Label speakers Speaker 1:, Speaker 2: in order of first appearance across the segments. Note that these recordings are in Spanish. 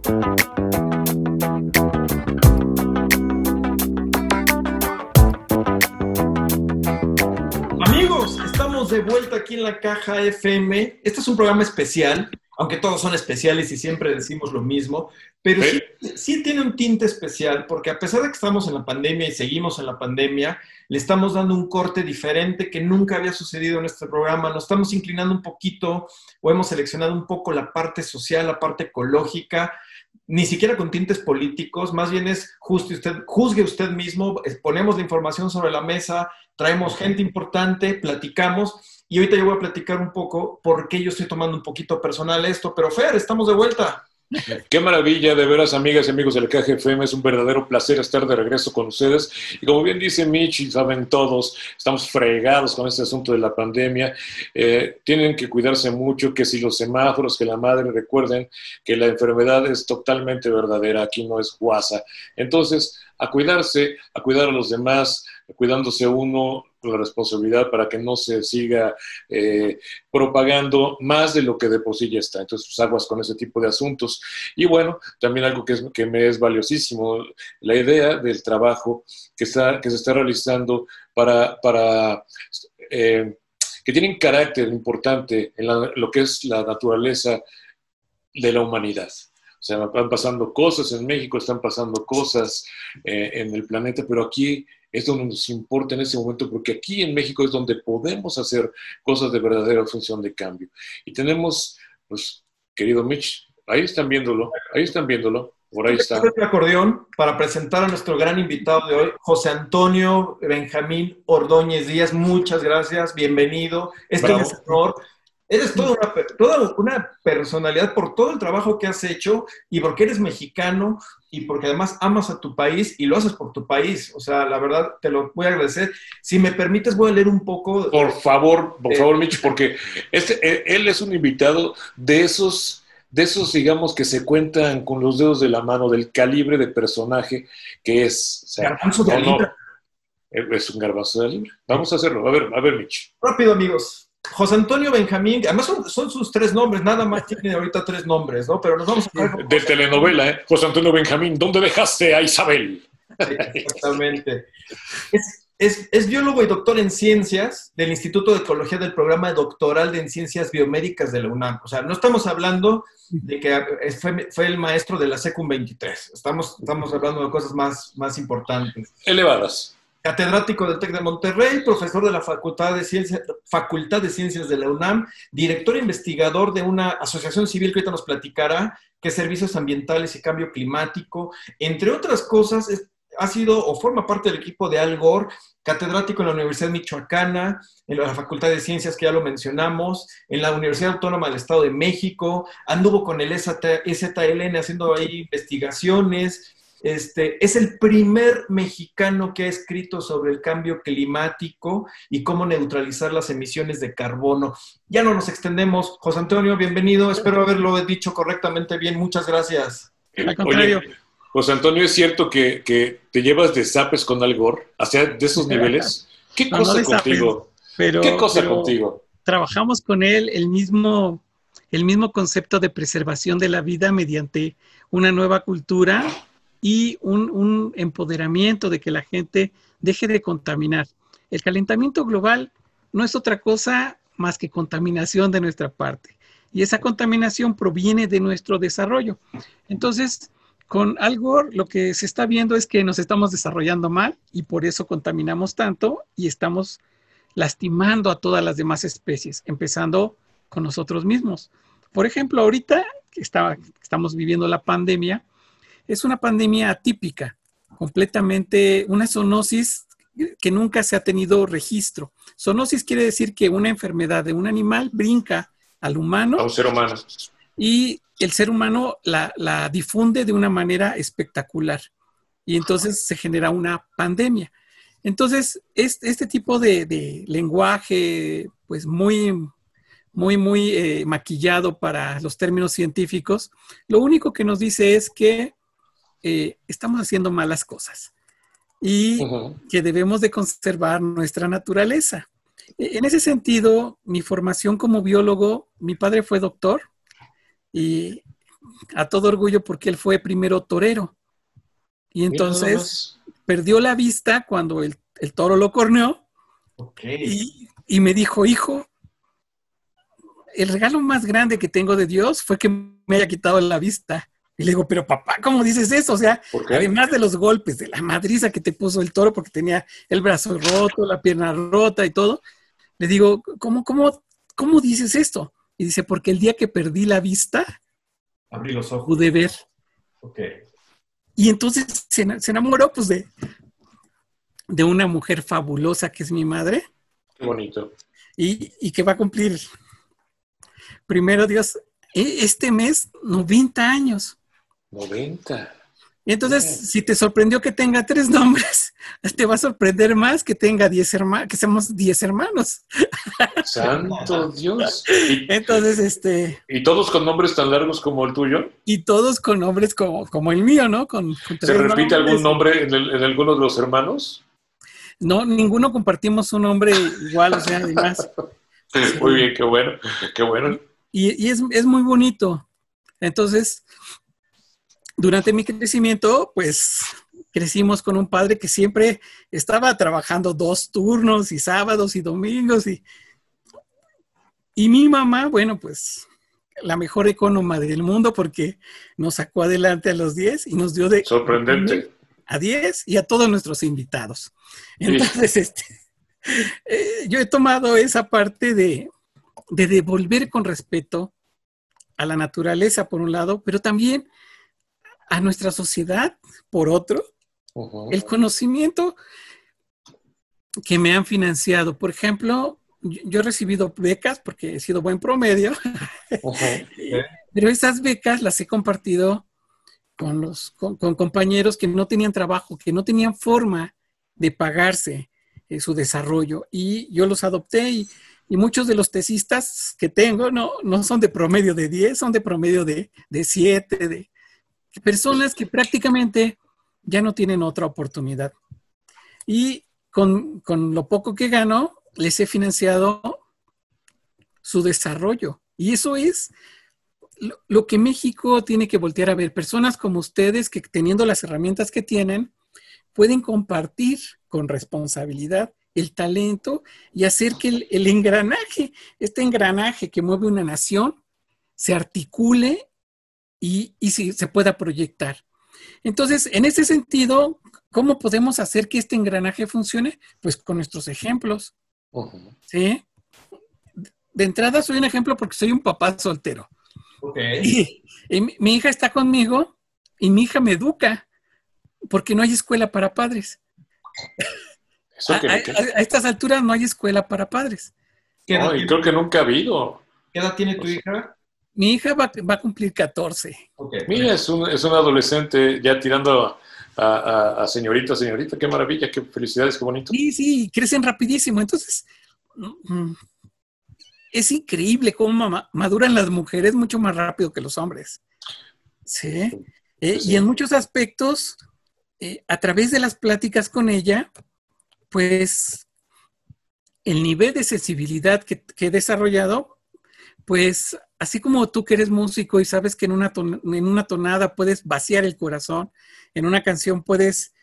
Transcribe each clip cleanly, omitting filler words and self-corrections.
Speaker 1: Amigos, estamos de vuelta aquí en la Caja FM. Este es un programa especial, aunque todos son especiales y siempre decimos lo mismo, pero sí tiene un tinte especial porque a pesar de que estamos en la pandemia y seguimos en la pandemia, le estamos dando un corte diferente que nunca había sucedido en este programa. Nos estamos inclinando un poquito o hemos seleccionado un poco la parte social, la parte ecológica, ni siquiera con tintes políticos, más bien es juzgue usted mismo, ponemos la información sobre la mesa, traemos gente importante, platicamos, y ahorita yo voy a platicar un poco por qué yo estoy tomando un poquito personal esto, pero Fer, estamos de vuelta.
Speaker 2: Qué maravilla, de veras, amigas y amigos de la Caja FM, es un verdadero placer estar de regreso con ustedes. Y como bien dice Mitch, y saben todos, estamos fregados con este asunto de la pandemia. Tienen que cuidarse mucho, que si los semáforos, que la madre, recuerden que la enfermedad es totalmente verdadera, aquí no es guasa. Entonces, a cuidarse, a cuidar a los demás, cuidándose uno con la responsabilidad para que no se siga propagando más de lo que de por sí ya está. Entonces, pues, aguas con ese tipo de asuntos. Y bueno, también algo que me es valiosísimo, la idea del trabajo que se está realizando que tienen carácter importante en lo que es la naturaleza de la humanidad. O sea, están pasando cosas en México, están pasando cosas en el planeta, pero aquí es donde nos importa en ese momento, porque aquí en México es donde podemos hacer cosas de verdadera función de cambio. Y tenemos, pues, querido Mitch, ahí están viéndolo, por ahí está.
Speaker 1: El acordeón para presentar a nuestro gran invitado de hoy, José Antonio Benjamín Ordóñez Díaz. Muchas gracias, bienvenido. Es un honor. Eres toda una personalidad por todo el trabajo que has hecho y porque eres mexicano y porque además amas a tu país y lo haces por tu país. O sea, la verdad, te lo voy a agradecer. Si me permites, voy a leer un poco.
Speaker 2: Por favor, Mitch, porque él es un invitado de esos, digamos, que se cuentan con los dedos de la mano, del calibre de personaje que es. O sea,
Speaker 1: garbanzo de libra.
Speaker 2: Es un garbanzo de libra. Vamos a hacerlo. A ver, Mitch.
Speaker 1: Rápido, amigos. José Antonio Benjamín, además son sus 3 nombres, nada más tiene ahorita 3 nombres, ¿no? Pero nos vamos a...
Speaker 2: De telenovela, ¿eh? José Antonio Benjamín, ¿dónde dejaste a Isabel?
Speaker 1: Sí, exactamente. Es biólogo y doctor en ciencias del Instituto de Ecología del Programa Doctoral en Ciencias Biomédicas de la UNAM. O sea, no estamos hablando de que fue el maestro de la Secum 23. Estamos hablando de cosas más importantes.
Speaker 2: Elevadas.
Speaker 1: Catedrático del TEC de Monterrey, profesor de la Facultad de Ciencias de la UNAM, director e investigador de una asociación civil que ahorita nos platicará, que es Servicios Ambientales y Cambio Climático. Entre otras cosas, ha sido o forma parte del equipo de Al Gore, catedrático en la Universidad Michoacana, en la Facultad de Ciencias, que ya lo mencionamos, en la Universidad Autónoma del Estado de México, anduvo con el EZLN haciendo ahí investigaciones. Es el primer mexicano que ha escrito sobre el cambio climático y cómo neutralizar las emisiones de carbono. Ya no nos extendemos. José Antonio, bienvenido. Espero haberlo dicho correctamente bien. Muchas gracias.
Speaker 3: Al contrario.
Speaker 2: Oye, José Antonio, ¿es cierto que te llevas de zapes con Al Gore? ¿Hacia de esos niveles? ¿Qué cosa contigo? ¿Qué cosa contigo?
Speaker 3: Trabajamos con él el mismo concepto de preservación de la vida mediante una nueva cultura y un empoderamiento de que la gente deje de contaminar. El calentamiento global no es otra cosa más que contaminación de nuestra parte. Y esa contaminación proviene de nuestro desarrollo. Entonces, con Al Gore, lo que se está viendo es que nos estamos desarrollando mal y por eso contaminamos tanto y estamos lastimando a todas las demás especies, empezando con nosotros mismos. Por ejemplo, ahorita que estamos viviendo la pandemia, es una pandemia atípica, completamente una zoonosis que nunca se ha tenido registro. Zoonosis quiere decir que una enfermedad de un animal brinca al humano.
Speaker 2: A un ser humano.
Speaker 3: Y el ser humano la difunde de una manera espectacular. Y entonces se genera una pandemia. Entonces, este tipo de lenguaje, pues muy maquillado para los términos científicos, lo único que nos dice es que estamos haciendo malas cosas y que debemos de conservar nuestra naturaleza. En ese sentido, mi formación como biólogo, mi padre fue doctor y a todo orgullo porque él fue primero torero. Y entonces perdió la vista cuando el toro lo corneó.
Speaker 1: Okay.
Speaker 3: Y me dijo, hijo, el regalo más grande que tengo de Dios fue que me haya quitado la vista. Y le digo, pero papá, ¿cómo dices eso? O sea, además de los golpes, de la madriza que te puso el toro porque tenía el brazo roto, la pierna rota y todo, le digo, ¿cómo dices esto? Y dice, porque el día que perdí la vista,
Speaker 1: abrí los ojos.
Speaker 3: Pude ver.
Speaker 1: Okay.
Speaker 3: Y entonces se enamoró pues de una mujer fabulosa que es mi madre.
Speaker 2: Qué bonito.
Speaker 3: Y que va a cumplir, primero Dios, este mes 90 años.
Speaker 2: 90.
Speaker 3: Y entonces, si te sorprendió que tenga 3 nombres, te va a sorprender más que tenga 10 hermanos, que somos 10 hermanos.
Speaker 2: ¡Santo Dios!
Speaker 3: Entonces,
Speaker 2: ¿Y todos con nombres tan largos como el tuyo?
Speaker 3: Y todos con nombres como el mío, ¿no?
Speaker 2: ¿Se repite algún nombre en alguno de los hermanos?
Speaker 3: No, ninguno compartimos un nombre igual, o sea, además.
Speaker 2: Muy bien, qué bueno, qué bueno.
Speaker 3: Y es muy bonito. Entonces, durante mi crecimiento, pues crecimos con un padre que siempre estaba trabajando 2 turnos y sábados y domingos. Y mi mamá, bueno, pues la mejor económica del mundo porque nos sacó adelante a los 10 y nos dio de...
Speaker 2: Sorprendente.
Speaker 3: A 10 y a todos nuestros invitados. Entonces, yo he tomado esa parte de devolver con respeto a la naturaleza, por un lado, pero también a nuestra sociedad, por otro, el conocimiento que me han financiado. Por ejemplo, yo he recibido becas porque he sido buen promedio, pero esas becas las he compartido con compañeros que no tenían trabajo, que no tenían forma de pagarse su desarrollo. Y yo los adopté y muchos de los tesistas que tengo no son de promedio de 10, son de promedio de 7, de personas que prácticamente ya no tienen otra oportunidad. Y con lo poco que gano, les he financiado su desarrollo. Y eso es lo que México tiene que voltear a ver. Personas como ustedes que teniendo las herramientas que tienen, pueden compartir con responsabilidad el talento y hacer que el engranaje, este engranaje que mueve una nación, se articule y se pueda proyectar. Entonces, en ese sentido, ¿cómo podemos hacer que este engranaje funcione? Pues con nuestros ejemplos. ¿Sí? De entrada soy un ejemplo porque soy un papá soltero.
Speaker 1: Okay.
Speaker 3: Y mi hija está conmigo y mi hija me educa porque no hay escuela para padres. A estas alturas no hay escuela para padres.
Speaker 2: No, y creo que nunca ha habido.
Speaker 1: ¿Qué edad tiene tu hija?
Speaker 3: Mi hija va a cumplir 14.
Speaker 2: Okay. Mira, es un adolescente ya tirando a señorita, qué maravilla, qué felicidades, qué bonito.
Speaker 3: Sí, crecen rapidísimo. Entonces, es increíble cómo maduran las mujeres mucho más rápido que los hombres. ¿Sí? Y en muchos aspectos, a través de las pláticas con ella, pues el nivel de sensibilidad que he desarrollado, pues así como tú que eres músico y sabes que en una tonada puedes vaciar el corazón, en una canción puedes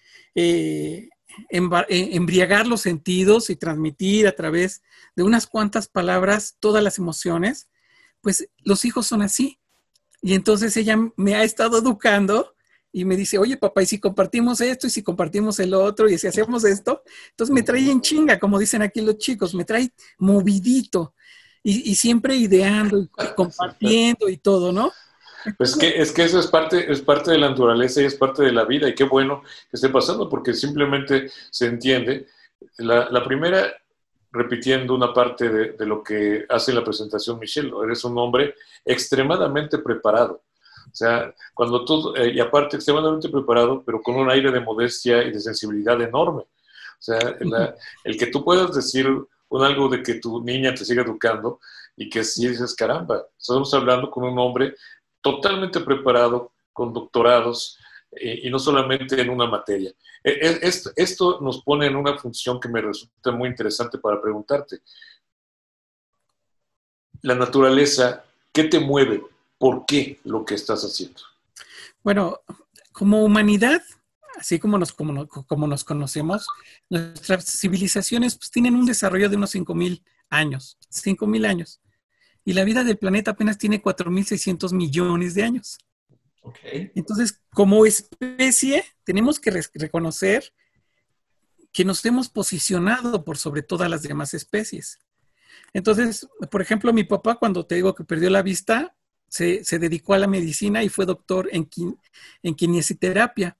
Speaker 3: embriagar los sentidos y transmitir a través de unas cuantas palabras todas las emociones, pues los hijos son así. Y entonces ella me ha estado educando y me dice, oye papá, ¿y si compartimos esto? ¿Y si compartimos el otro? ¿Y si hacemos esto? Entonces me trae en chinga, como dicen aquí los chicos, me trae movidito y siempre ideando y compartiendo y todo, ¿no?
Speaker 2: Pues es que eso es parte de la naturaleza y es parte de la vida, y qué bueno que esté pasando, porque simplemente se entiende. La primera, repitiendo una parte de lo que hace la presentación Michelle, eres un hombre extremadamente preparado. O sea, cuando tú, y aparte extremadamente preparado, pero con un aire de modestia y de sensibilidad enorme. O sea, el que tú puedas decir algo de que tu niña te siga educando y que si dices, caramba, estamos hablando con un hombre totalmente preparado, con doctorados, y no solamente en una materia. Esto nos pone en una función que me resulta muy interesante para preguntarte. La naturaleza, ¿qué te mueve? por qué lo que estás haciendo.
Speaker 3: Bueno, como humanidad, así como nos conocemos, nuestras civilizaciones pues, tienen un desarrollo de unos 5,000 años. 5,000 años. Y la vida del planeta apenas tiene 4,600 millones de años.
Speaker 1: Okay.
Speaker 3: Entonces, como especie, tenemos que reconocer que nos hemos posicionado por sobre todas las demás especies. Entonces, por ejemplo, mi papá, cuando te digo que perdió la vista, se dedicó a la medicina y fue doctor en kinesiología.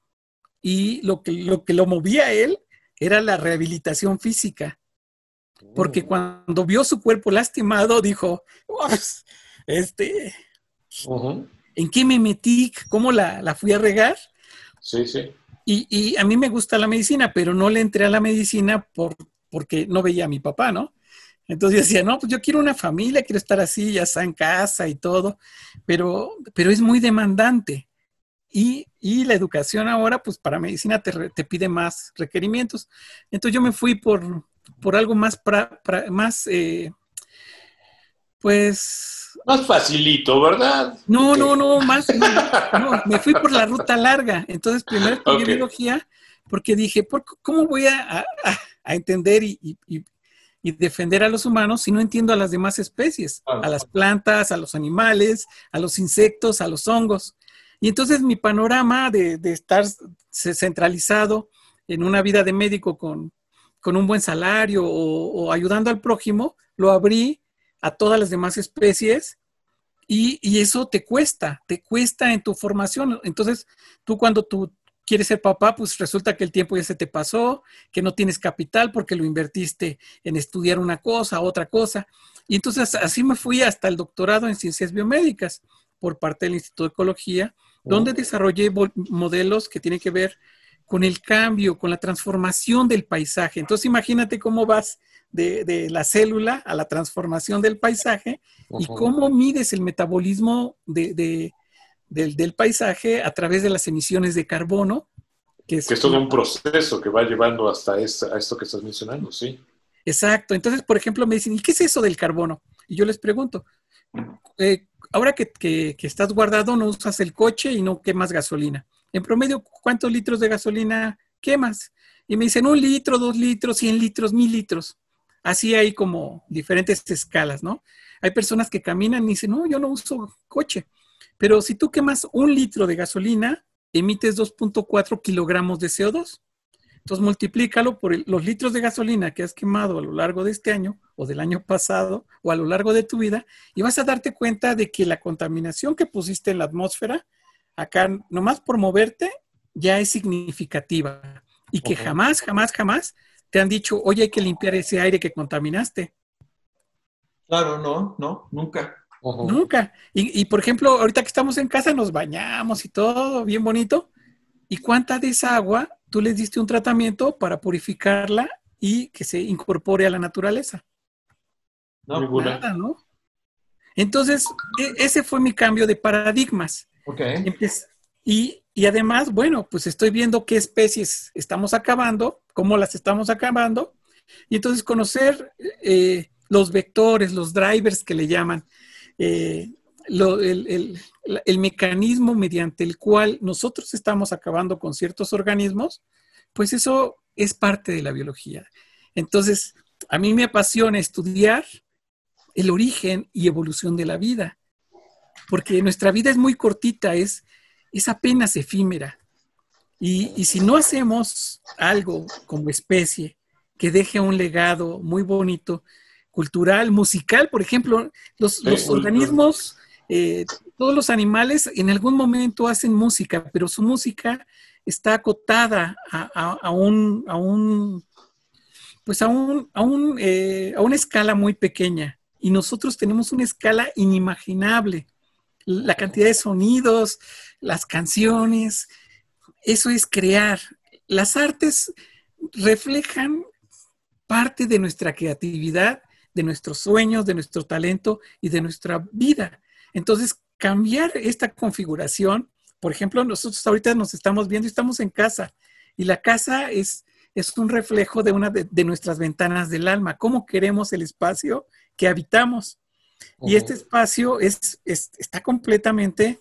Speaker 3: Y lo que lo movía a él era la rehabilitación física. Porque cuando vio su cuerpo lastimado, dijo, ¿en qué me metí? ¿Cómo la fui a regar?
Speaker 2: Sí, sí.
Speaker 3: Y a mí me gusta la medicina, pero no le entré a la medicina porque no veía a mi papá, ¿no? Entonces yo decía, no, pues yo quiero una familia, quiero estar así, ya está en casa y todo, pero es muy demandante. Y la educación ahora, pues para medicina te pide más requerimientos. Entonces yo me fui por algo más, pues...
Speaker 2: Más facilito, ¿verdad?
Speaker 3: No, me fui por la ruta larga. Entonces primero estudié biología porque dije, ¿cómo voy a entender y defender a los humanos si no entiendo a las demás especies? A las plantas, a los animales, a los insectos, a los hongos. Y entonces mi panorama de estar centralizado en una vida de médico con un buen salario o ayudando al prójimo, lo abrí a todas las demás especies y eso te cuesta en tu formación. Entonces, cuando tú quieres ser papá, pues resulta que el tiempo ya se te pasó, que no tienes capital porque lo invertiste en estudiar una cosa, otra cosa. Y entonces así me fui hasta el doctorado en ciencias biomédicas por parte del Instituto de Ecología, donde desarrollé modelos que tienen que ver con el cambio, con la transformación del paisaje. Entonces imagínate cómo vas de la célula a la transformación del paisaje y cómo mides el metabolismo del paisaje a través de las emisiones de carbono.
Speaker 2: Que es todo un proceso que va llevando hasta a esto que estás mencionando, sí.
Speaker 3: Exacto. Entonces, por ejemplo, me dicen, ¿y qué es eso del carbono? Y yo les pregunto, ahora que estás guardado, no usas el coche y no quemas gasolina. En promedio, ¿cuántos litros de gasolina quemas? Y me dicen 1 litro, 2 litros, 100 litros, 1000 litros. Así hay como diferentes escalas, ¿no? Hay personas que caminan y dicen, no, yo no uso coche. Pero si tú quemas 1 litro de gasolina, emites 2.4 kilogramos de CO2. Entonces multiplícalo por los litros de gasolina que has quemado a lo largo de este año o del año pasado o a lo largo de tu vida y vas a darte cuenta de que la contaminación que pusiste en la atmósfera, acá nomás por moverte, ya es significativa y que jamás te han dicho, oye, hay que limpiar ese aire que contaminaste.
Speaker 1: Claro, no, nunca.
Speaker 3: Nunca. Y por ejemplo, ahorita que estamos en casa nos bañamos y todo bien bonito. ¿Y cuánta de esa agua tú les diste un tratamiento para purificarla y que se incorpore a la naturaleza?
Speaker 1: No,
Speaker 3: nada, ¿no? Entonces, ese fue mi cambio de paradigmas.
Speaker 1: Okay.
Speaker 3: Y además, bueno, pues estoy viendo qué especies estamos acabando, cómo las estamos acabando, y entonces conocer los vectores, los drivers que le llaman, el mecanismo mediante el cual nosotros estamos acabando con ciertos organismos, pues eso es parte de la biología. Entonces, a mí me apasiona estudiar el origen y evolución de la vida, porque nuestra vida es muy cortita, es apenas efímera. Y si no hacemos algo como especie que deje un legado muy bonito, cultural, musical, por ejemplo, los organismos, todos los animales en algún momento hacen música, pero su música está acotada a una escala muy pequeña. Y nosotros tenemos una escala inimaginable. La cantidad de sonidos, las canciones, eso es crear. Las artes reflejan parte de nuestra creatividad, de nuestros sueños, de nuestro talento y de nuestra vida. Entonces, cambiar esta configuración, por ejemplo, nosotros ahorita nos estamos viendo y estamos en casa, y la casa es un reflejo de una de nuestras ventanas del alma, cómo queremos el espacio que habitamos. Y este espacio está completamente,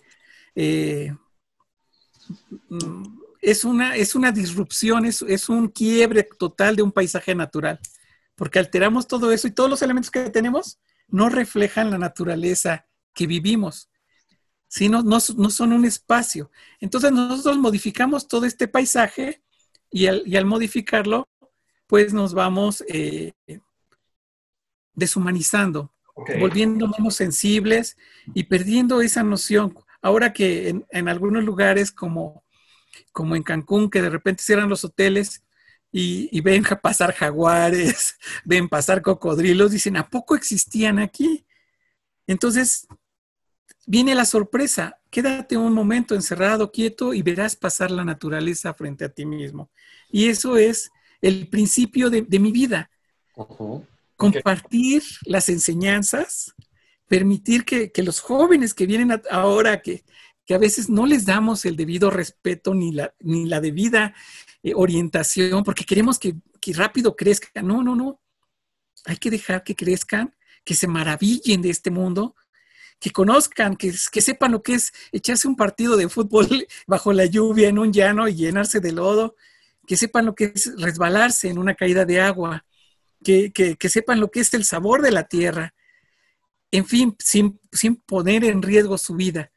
Speaker 3: es una disrupción, es un quiebre total de un paisaje natural, porque alteramos todo eso y todos los elementos que tenemos no reflejan la naturaleza que vivimos, sino no son un espacio. Entonces nosotros modificamos todo este paisaje y al modificarlo, pues nos vamos deshumanizando, volviendo menos sensibles y perdiendo esa noción. Ahora que en algunos lugares como en Cancún, que de repente cierran los hoteles y ven pasar jaguares, ven pasar cocodrilos, dicen, ¿a poco existían aquí? Entonces viene la sorpresa, quédate un momento encerrado, quieto y verás pasar la naturaleza frente a ti mismo. Y eso es el principio de mi vida. Compartir las enseñanzas, permitir que los jóvenes que vienen ahora, que a veces no les damos el debido respeto ni la debida orientación, porque queremos que rápido crezcan. No. Hay que dejar que crezcan, que se maravillen de este mundo, que conozcan, que sepan lo que es echarse un partido de fútbol bajo la lluvia en un llano y llenarse de lodo, que sepan lo que es resbalarse en una caída de agua, que sepan lo que es el sabor de la tierra, en fin, sin poner en riesgo su vida.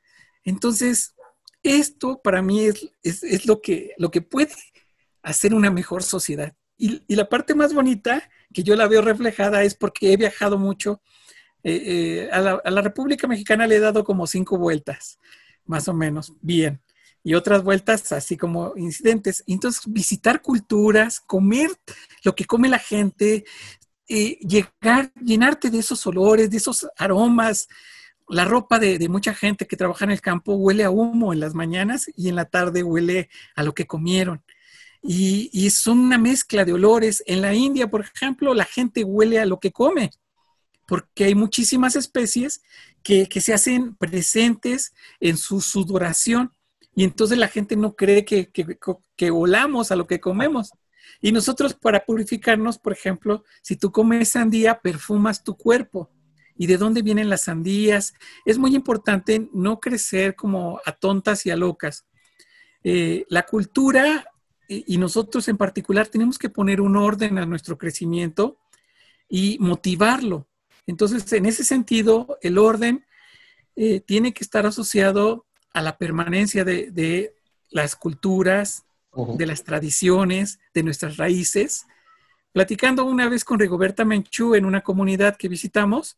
Speaker 3: Entonces, esto para mí es lo que puede hacer una mejor sociedad. Y la parte más bonita, que yo la veo reflejada, es porque he viajado mucho. A la República Mexicana le he dado como 5 vueltas, más o menos, bien. Y otras vueltas así como incidentes. Entonces, visitar culturas, comer lo que come la gente, llenarte de esos olores, de esos aromas. La ropa de mucha gente que trabaja en el campo huele a humo en las mañanas y en la tarde huele a lo que comieron. Y son una mezcla de olores. En la India, por ejemplo, la gente huele a lo que come, porque hay muchísimas especies que se hacen presentes en su sudoración. Y entonces la gente no cree que olamos a lo que comemos. Y nosotros, para purificarnos, por ejemplo, si tú comes sandía, perfumas tu cuerpo. ¿Y de dónde vienen las sandías? Es muy importante no crecer como a tontas y a locas. La cultura, y nosotros en particular, tenemos que poner un orden a nuestro crecimiento y motivarlo. Entonces, en ese sentido, el orden tiene que estar asociado a la permanencia de las culturas, de las tradiciones, de nuestras raíces. Platicando una vez con Rigoberta Menchú en una comunidad que visitamos,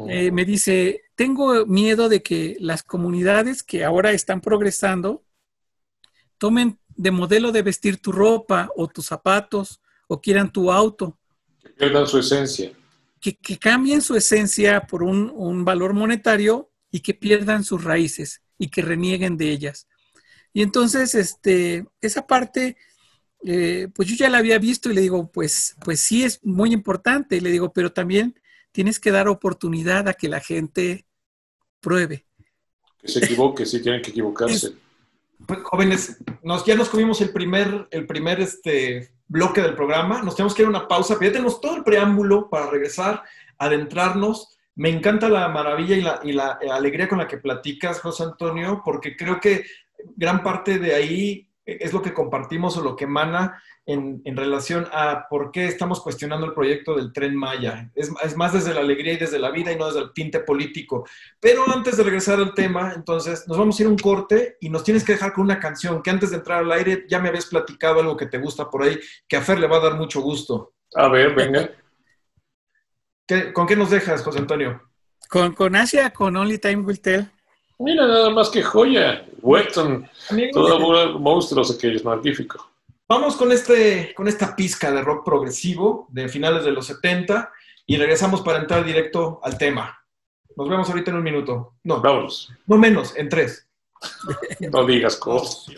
Speaker 3: me dice, tengo miedo de que las comunidades que ahora están progresando tomen de modelo de vestir tu ropa o tus zapatos o quieran tu auto.
Speaker 2: Que pierdan su esencia.
Speaker 3: Que cambien su esencia por un valor monetario y que pierdan sus raíces y que renieguen de ellas. Y entonces, esa parte, pues yo ya la había visto y le digo, pues sí es muy importante. Y le digo, pero también tienes que dar oportunidad a que la gente pruebe.
Speaker 2: Que se equivoque, sí tienen que equivocarse.
Speaker 1: Pues, jóvenes, ya nos comimos el primer bloque del programa. Nos tenemos que ir a una pausa, pero ya tenemos todo el preámbulo para regresar, adentrarnos. Me encanta la maravilla y la alegría con la que platicas, José Antonio, porque creo que gran parte de ahí es lo que compartimos o lo que emana en relación a por qué estamos cuestionando el proyecto del Tren Maya. Es más desde la alegría y desde la vida y no desde el tinte político. Pero antes de regresar al tema, entonces, nos vamos a ir a un corte y nos tienes que dejar con una canción que antes de entrar al aire ya me habías platicado algo que te gusta por ahí, que a Fer le va a dar mucho gusto.
Speaker 2: A ver, venga.
Speaker 1: ¿Con qué nos dejas, José Antonio?
Speaker 3: Con Asia, con Only Time Will Tell.
Speaker 2: Mira, nada más que joya. Wetton, todo monstruos aquellos, magnífico.
Speaker 1: Vamos con esta pizca de rock progresivo de finales de los 70 y regresamos para entrar directo al tema. Nos vemos ahorita en un minuto. No,
Speaker 2: vámonos.
Speaker 1: No menos, en 3.
Speaker 2: No digas cosas.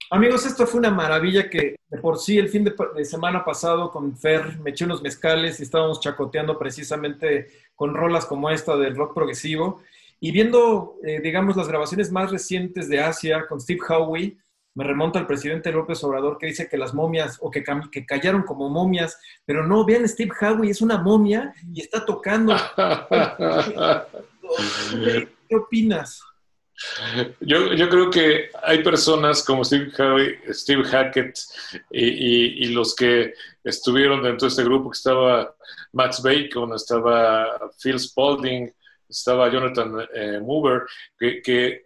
Speaker 1: Amigos, esto fue una maravilla que de por sí el fin de semana pasado con Fer me eché unos mezcales y estábamos chacoteando precisamente con rolas como esta del rock progresivo y viendo, digamos, las grabaciones más recientes de Asia con Steve Howe. Me remonta al presidente López Obrador que dice que las momias, o que callaron como momias, pero no, vean, Steve Howe es una momia y está tocando. ¿Qué opinas?
Speaker 2: Yo creo que hay personas como Steve Hackett y los que estuvieron dentro de este grupo, que estaba Max Bacon, estaba Phil Spalding, estaba Jonathan Mover, que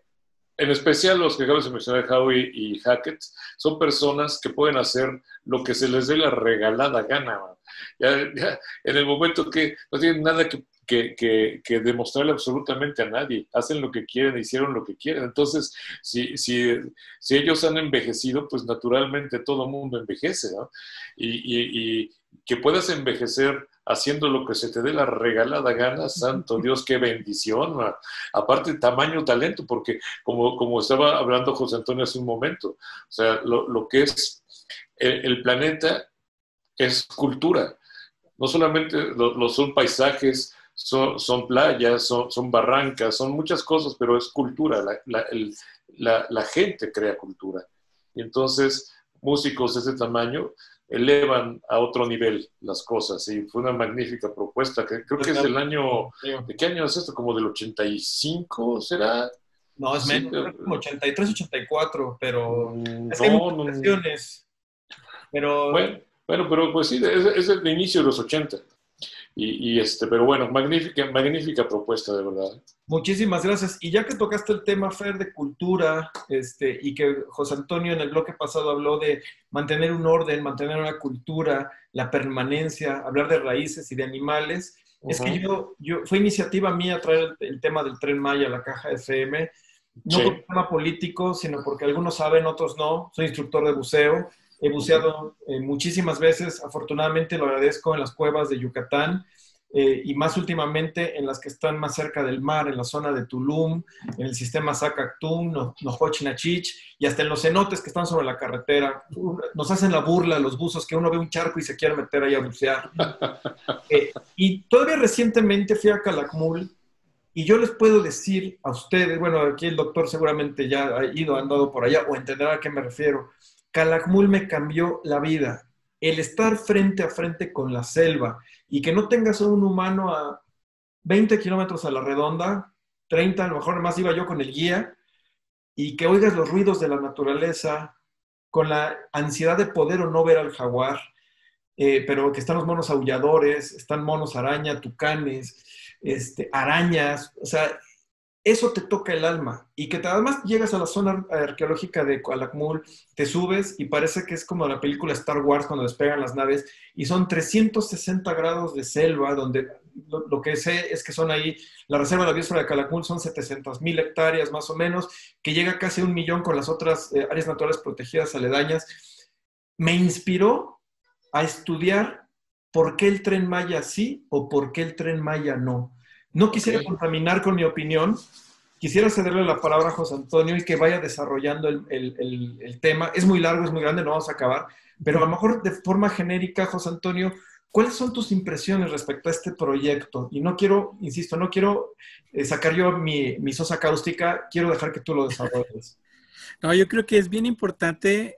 Speaker 2: en especial los que acabas de mencionar, Howie y Hackett, son personas que pueden hacer lo que se les dé la regalada gana. Ya en el momento que no tienen nada que demostrarle absolutamente a nadie, hacen lo que quieren, hicieron lo que quieren. Entonces, si ellos han envejecido, pues naturalmente todo mundo envejece, ¿no? Y que puedas envejecer haciendo lo que se te dé la regalada gana, santo Dios, qué bendición, man. Aparte tamaño, talento, porque como estaba hablando José Antonio hace un momento, o sea, lo que es el planeta es cultura, no solamente son paisajes, son playas, son barrancas, son muchas cosas, pero es cultura, la gente crea cultura. Y entonces, músicos de ese tamaño elevan a otro nivel las cosas, y fue una magnífica propuesta, que creo que es del año, ¿de qué año es esto? ¿Como del 85 será?
Speaker 1: No, es
Speaker 2: Sí,
Speaker 1: menos, como 83, 84, pero es que hay
Speaker 2: no,
Speaker 1: muchas versiones. Pero
Speaker 2: bueno, pero pues sí, es el inicio de los 80. Pero bueno, magnífica propuesta, de verdad.
Speaker 1: muchísimas gracias. Y ya que tocaste el tema, Fer, de cultura, y que José Antonio en el bloque pasado habló de mantener un orden, mantener una cultura, la permanencia, hablar de raíces y de animales, es que fue iniciativa mía traer el tema del Tren Maya a la Caja FM, no por un tema político, sino porque algunos saben, otros no. Soy instructor de buceo, he buceado muchísimas veces, afortunadamente lo agradezco en las cuevas de Yucatán, y más últimamente en las que están más cerca del mar, en la zona de Tulum, en el sistema Zacactún, Nojochinachich, y hasta en los cenotes que están sobre la carretera. Nos hacen la burla los buzos que uno ve un charco y se quiere meter ahí a bucear. Y todavía recientemente fui a Calakmul, y yo les puedo decir a ustedes, bueno, aquí el doctor seguramente ya ha andado por allá, o entenderá a qué me refiero. Calakmul me cambió la vida. El estar frente a frente con la selva y que no tengas a un humano a 20 kilómetros a la redonda, 30, a lo mejor más iba yo con el guía, y que oigas los ruidos de la naturaleza, con la ansiedad de poder o no ver al jaguar, pero que están los monos aulladores, están monos araña, tucanes, arañas, o sea, eso te toca el alma. Y que además llegas a la zona arqueológica de Calakmul, te subes y parece que es como la película Star Wars cuando despegan las naves, y son 360 grados de selva, donde lo que sé es que son ahí, la reserva de la biosfera de Calakmul son 700,000 hectáreas más o menos, que llega casi a 1 millón con las otras áreas naturales protegidas aledañas. Me inspiró a estudiar por qué el Tren Maya sí o por qué el Tren Maya no. No quisiera contaminar con mi opinión, quisiera cederle la palabra a José Antonio y que vaya desarrollando el tema. Es muy largo, es muy grande, no vamos a acabar, pero a lo mejor de forma genérica, José Antonio, ¿cuáles son tus impresiones respecto a este proyecto? Y no quiero, insisto, no quiero sacar yo mi sosa cáustica, quiero dejar que tú lo desarrolles.
Speaker 3: No, yo creo que es bien importante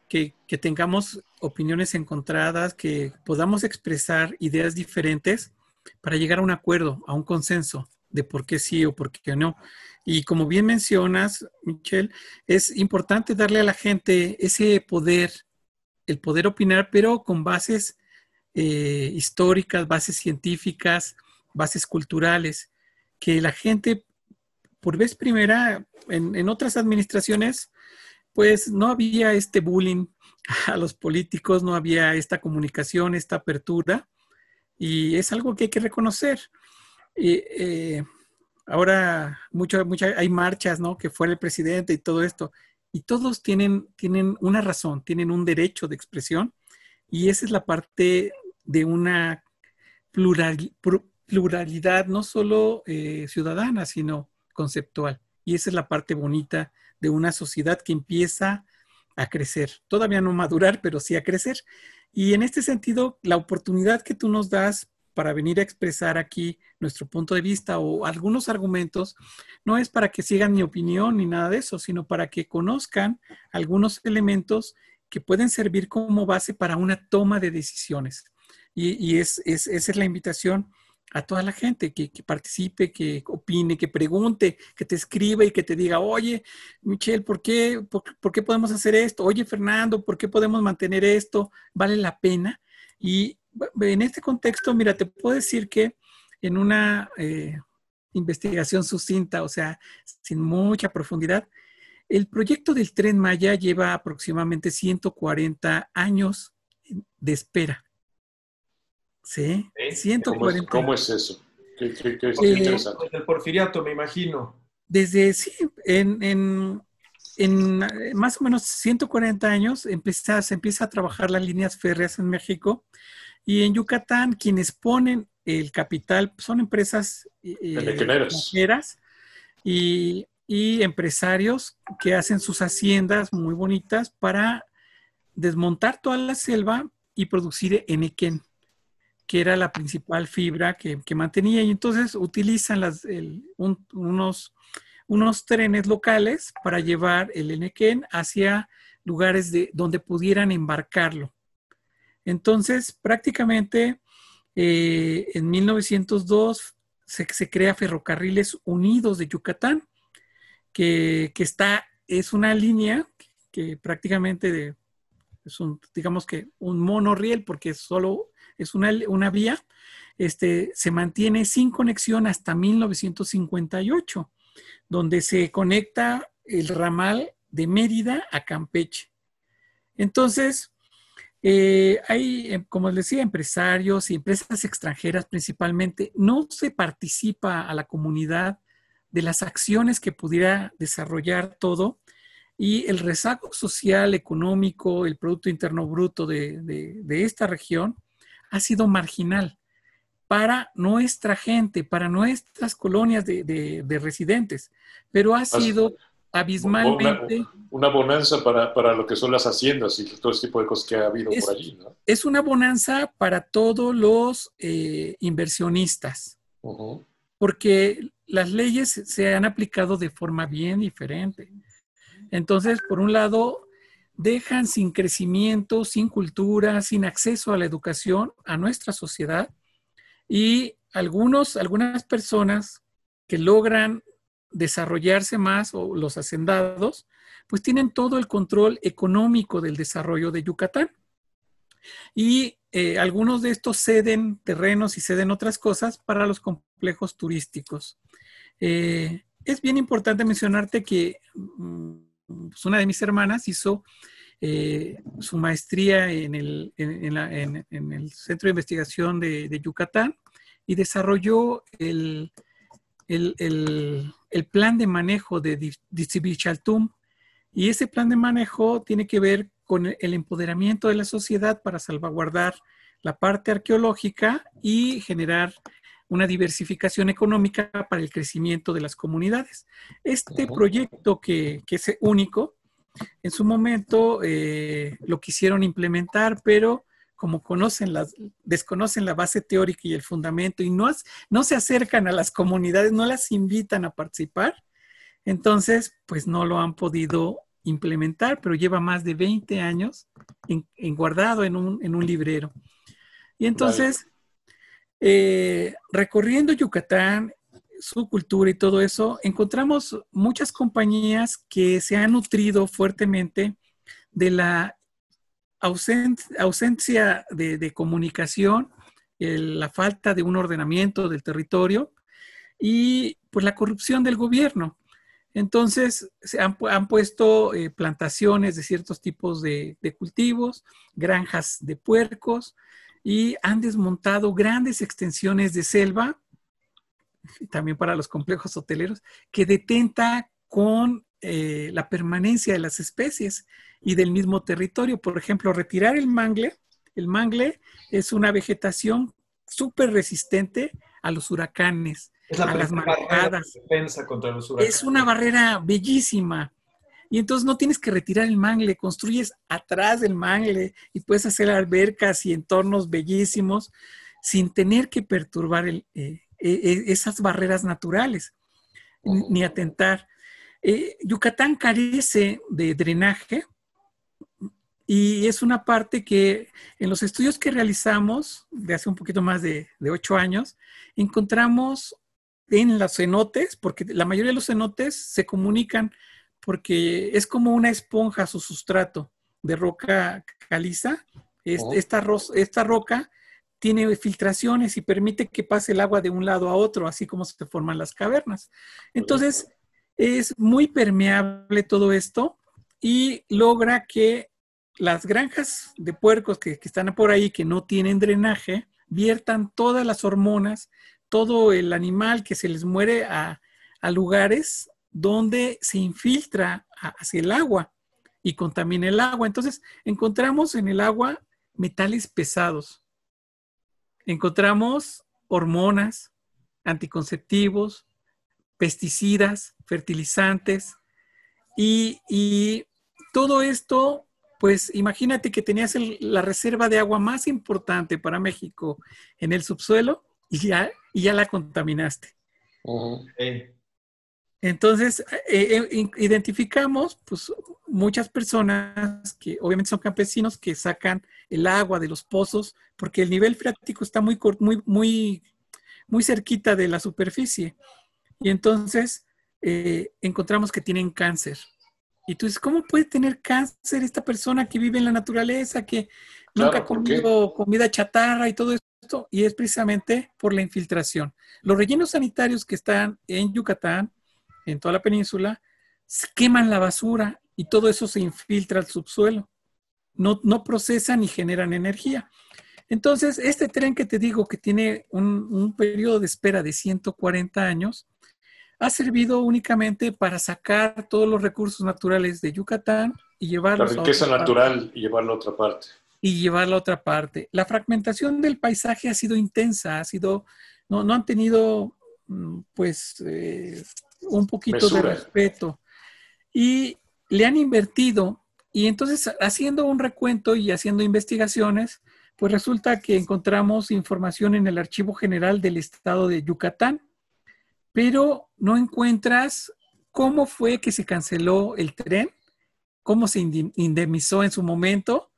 Speaker 3: que tengamos opiniones encontradas, que podamos expresar ideas diferentes para llegar a un acuerdo, a un consenso de por qué sí o por qué no. Y como bien mencionas, Michelle, es importante darle a la gente ese poder, el poder opinar, pero con bases históricas, bases científicas, bases culturales, que la gente, por vez primera, en otras administraciones, pues no había este bullying a los políticos, no había esta comunicación, esta apertura, y es algo que hay que reconocer. Ahora hay marchas, ¿no? Que fuera el presidente y todo esto, y todos tienen una razón, tienen un derecho de expresión, y esa es la parte de una pluralidad no solo ciudadana, sino conceptual. Y esa es la parte bonita de una sociedad que empieza a crecer. Todavía no madurar, pero sí a crecer. Y en este sentido, la oportunidad que tú nos das para venir a expresar aquí nuestro punto de vista o algunos argumentos, no es para que sigan mi opinión ni nada de eso, sino para que conozcan algunos elementos que pueden servir como base para una toma de decisiones. Y esa es la invitación a toda la gente que participe, que opine, que pregunte, que te escriba y que te diga, oye, Michelle, ¿por qué podemos hacer esto? Oye, Fernando, ¿por qué podemos mantener esto? ¿Vale la pena? Y en este contexto, mira, te puedo decir que en una investigación sucinta, o sea, sin mucha profundidad, el proyecto del Tren Maya lleva aproximadamente 140 años de espera. Sí, 140.
Speaker 2: ¿Cómo es eso? Qué interesante.
Speaker 1: El Porfiriato, me imagino.
Speaker 3: Desde, sí, en más o menos 140 años se empieza a trabajar las líneas férreas en México, y en Yucatán quienes ponen el capital son empresas extranjeras y empresarios que hacen sus haciendas muy bonitas para desmontar toda la selva y producir enequén, que era la principal fibra que mantenía. Y entonces utilizan unos trenes locales para llevar el enequén hacia lugares donde pudieran embarcarlo. Entonces, prácticamente en 1902 se crea Ferrocarriles Unidos de Yucatán, que es una línea que prácticamente digamos que un monorriel, porque solo es una vía, se mantiene sin conexión hasta 1958, donde se conecta el ramal de Mérida a Campeche. Entonces, hay, como les decía, empresarios y empresas extranjeras principalmente. No se participa a la comunidad de las acciones que pudiera desarrollar todo, y el rezago social, económico, el Producto Interno Bruto de esta región ha sido marginal para nuestra gente, para nuestras colonias de residentes, pero ha sido abismalmente...
Speaker 2: Una bonanza para lo que son las haciendas y todo ese tipo de cosas que ha habido por allí, ¿no?
Speaker 3: Es una bonanza para todos los inversionistas, porque las leyes se han aplicado de forma bien diferente. Entonces, por un lado, dejan sin crecimiento, sin cultura, sin acceso a la educación a nuestra sociedad, y algunas personas que logran desarrollarse más, o los hacendados, pues tienen todo el control económico del desarrollo de Yucatán. Y algunos de estos ceden terrenos y ceden otras cosas para los complejos turísticos. Es bien importante mencionarte que pues una de mis hermanas hizo su maestría en el Centro de Investigación de Yucatán, y desarrolló el plan de manejo de Ditzibichaltum. Y ese plan de manejo tiene que ver con el empoderamiento de la sociedad para salvaguardar la parte arqueológica y generar una diversificación económica para el crecimiento de las comunidades. Este proyecto que es único, en su momento lo quisieron implementar, pero como desconocen la base teórica y el fundamento, y no se acercan a las comunidades, no las invitan a participar, entonces pues no lo han podido implementar, pero lleva más de 20 años guardado en un librero. Y entonces, recorriendo Yucatán, su cultura y todo eso, encontramos muchas compañías que se han nutrido fuertemente de la ausencia de comunicación, la falta de un ordenamiento del territorio y pues la corrupción del gobierno. Entonces se han puesto plantaciones de ciertos tipos de cultivos, granjas de puercos, y han desmontado grandes extensiones de selva, también para los complejos hoteleros, que detenta con la permanencia de las especies y del mismo territorio. Por ejemplo, retirar el mangle. El mangle es una vegetación súper resistente a los huracanes, a las marejadas.
Speaker 1: Defensa contra los huracanes.
Speaker 3: Es una barrera bellísima. Y entonces no tienes que retirar el mangle, construyes atrás del mangle y puedes hacer albercas y entornos bellísimos sin tener que perturbar esas barreras naturales, ni atentar. Yucatán carece de drenaje y es una parte que en los estudios que realizamos de hace un poquito más de 8 años, encontramos en los cenotes, porque la mayoría de los cenotes se comunican porque es como una esponja su sustrato de roca caliza. Esta roca tiene filtraciones y permite que pase el agua de un lado a otro, así como se forman las cavernas. Entonces, es muy permeable todo esto y logra que las granjas de puercos que están por ahí, que no tienen drenaje, viertan todas las hormonas, todo el animal que se les muere a lugares donde se infiltra hacia el agua y contamina el agua. Entonces, encontramos en el agua metales pesados. Encontramos hormonas, anticonceptivos, pesticidas, fertilizantes y todo esto, pues imagínate que tenías la reserva de agua más importante para México en el subsuelo y ya la contaminaste. Entonces, identificamos pues, muchas personas que obviamente son campesinos que sacan el agua de los pozos porque el nivel freático está muy cerquita de la superficie. Y entonces encontramos que tienen cáncer. Y tú dices, ¿cómo puede tener cáncer esta persona que vive en la naturaleza, que nunca ha comido comida chatarra y todo esto? Y es precisamente por la infiltración. Los rellenos sanitarios que están en Yucatán, en toda la península, queman la basura y todo eso se infiltra al subsuelo. No procesan ni generan energía. Entonces, este tren que te digo que tiene un periodo de espera de 140 años, ha servido únicamente para sacar todos los recursos naturales de Yucatán y llevarlos
Speaker 2: la riqueza natural y llevarlo a otra parte.
Speaker 3: Y llevarlo a otra parte. La fragmentación del paisaje ha sido intensa, no han tenido, pues, un poquito de respeto. Y le han invertido, y entonces haciendo un recuento y haciendo investigaciones, pues resulta que encontramos información en el Archivo General del Estado de Yucatán, pero no encuentras cómo fue que se canceló el tren, cómo se indemnizó en su momento.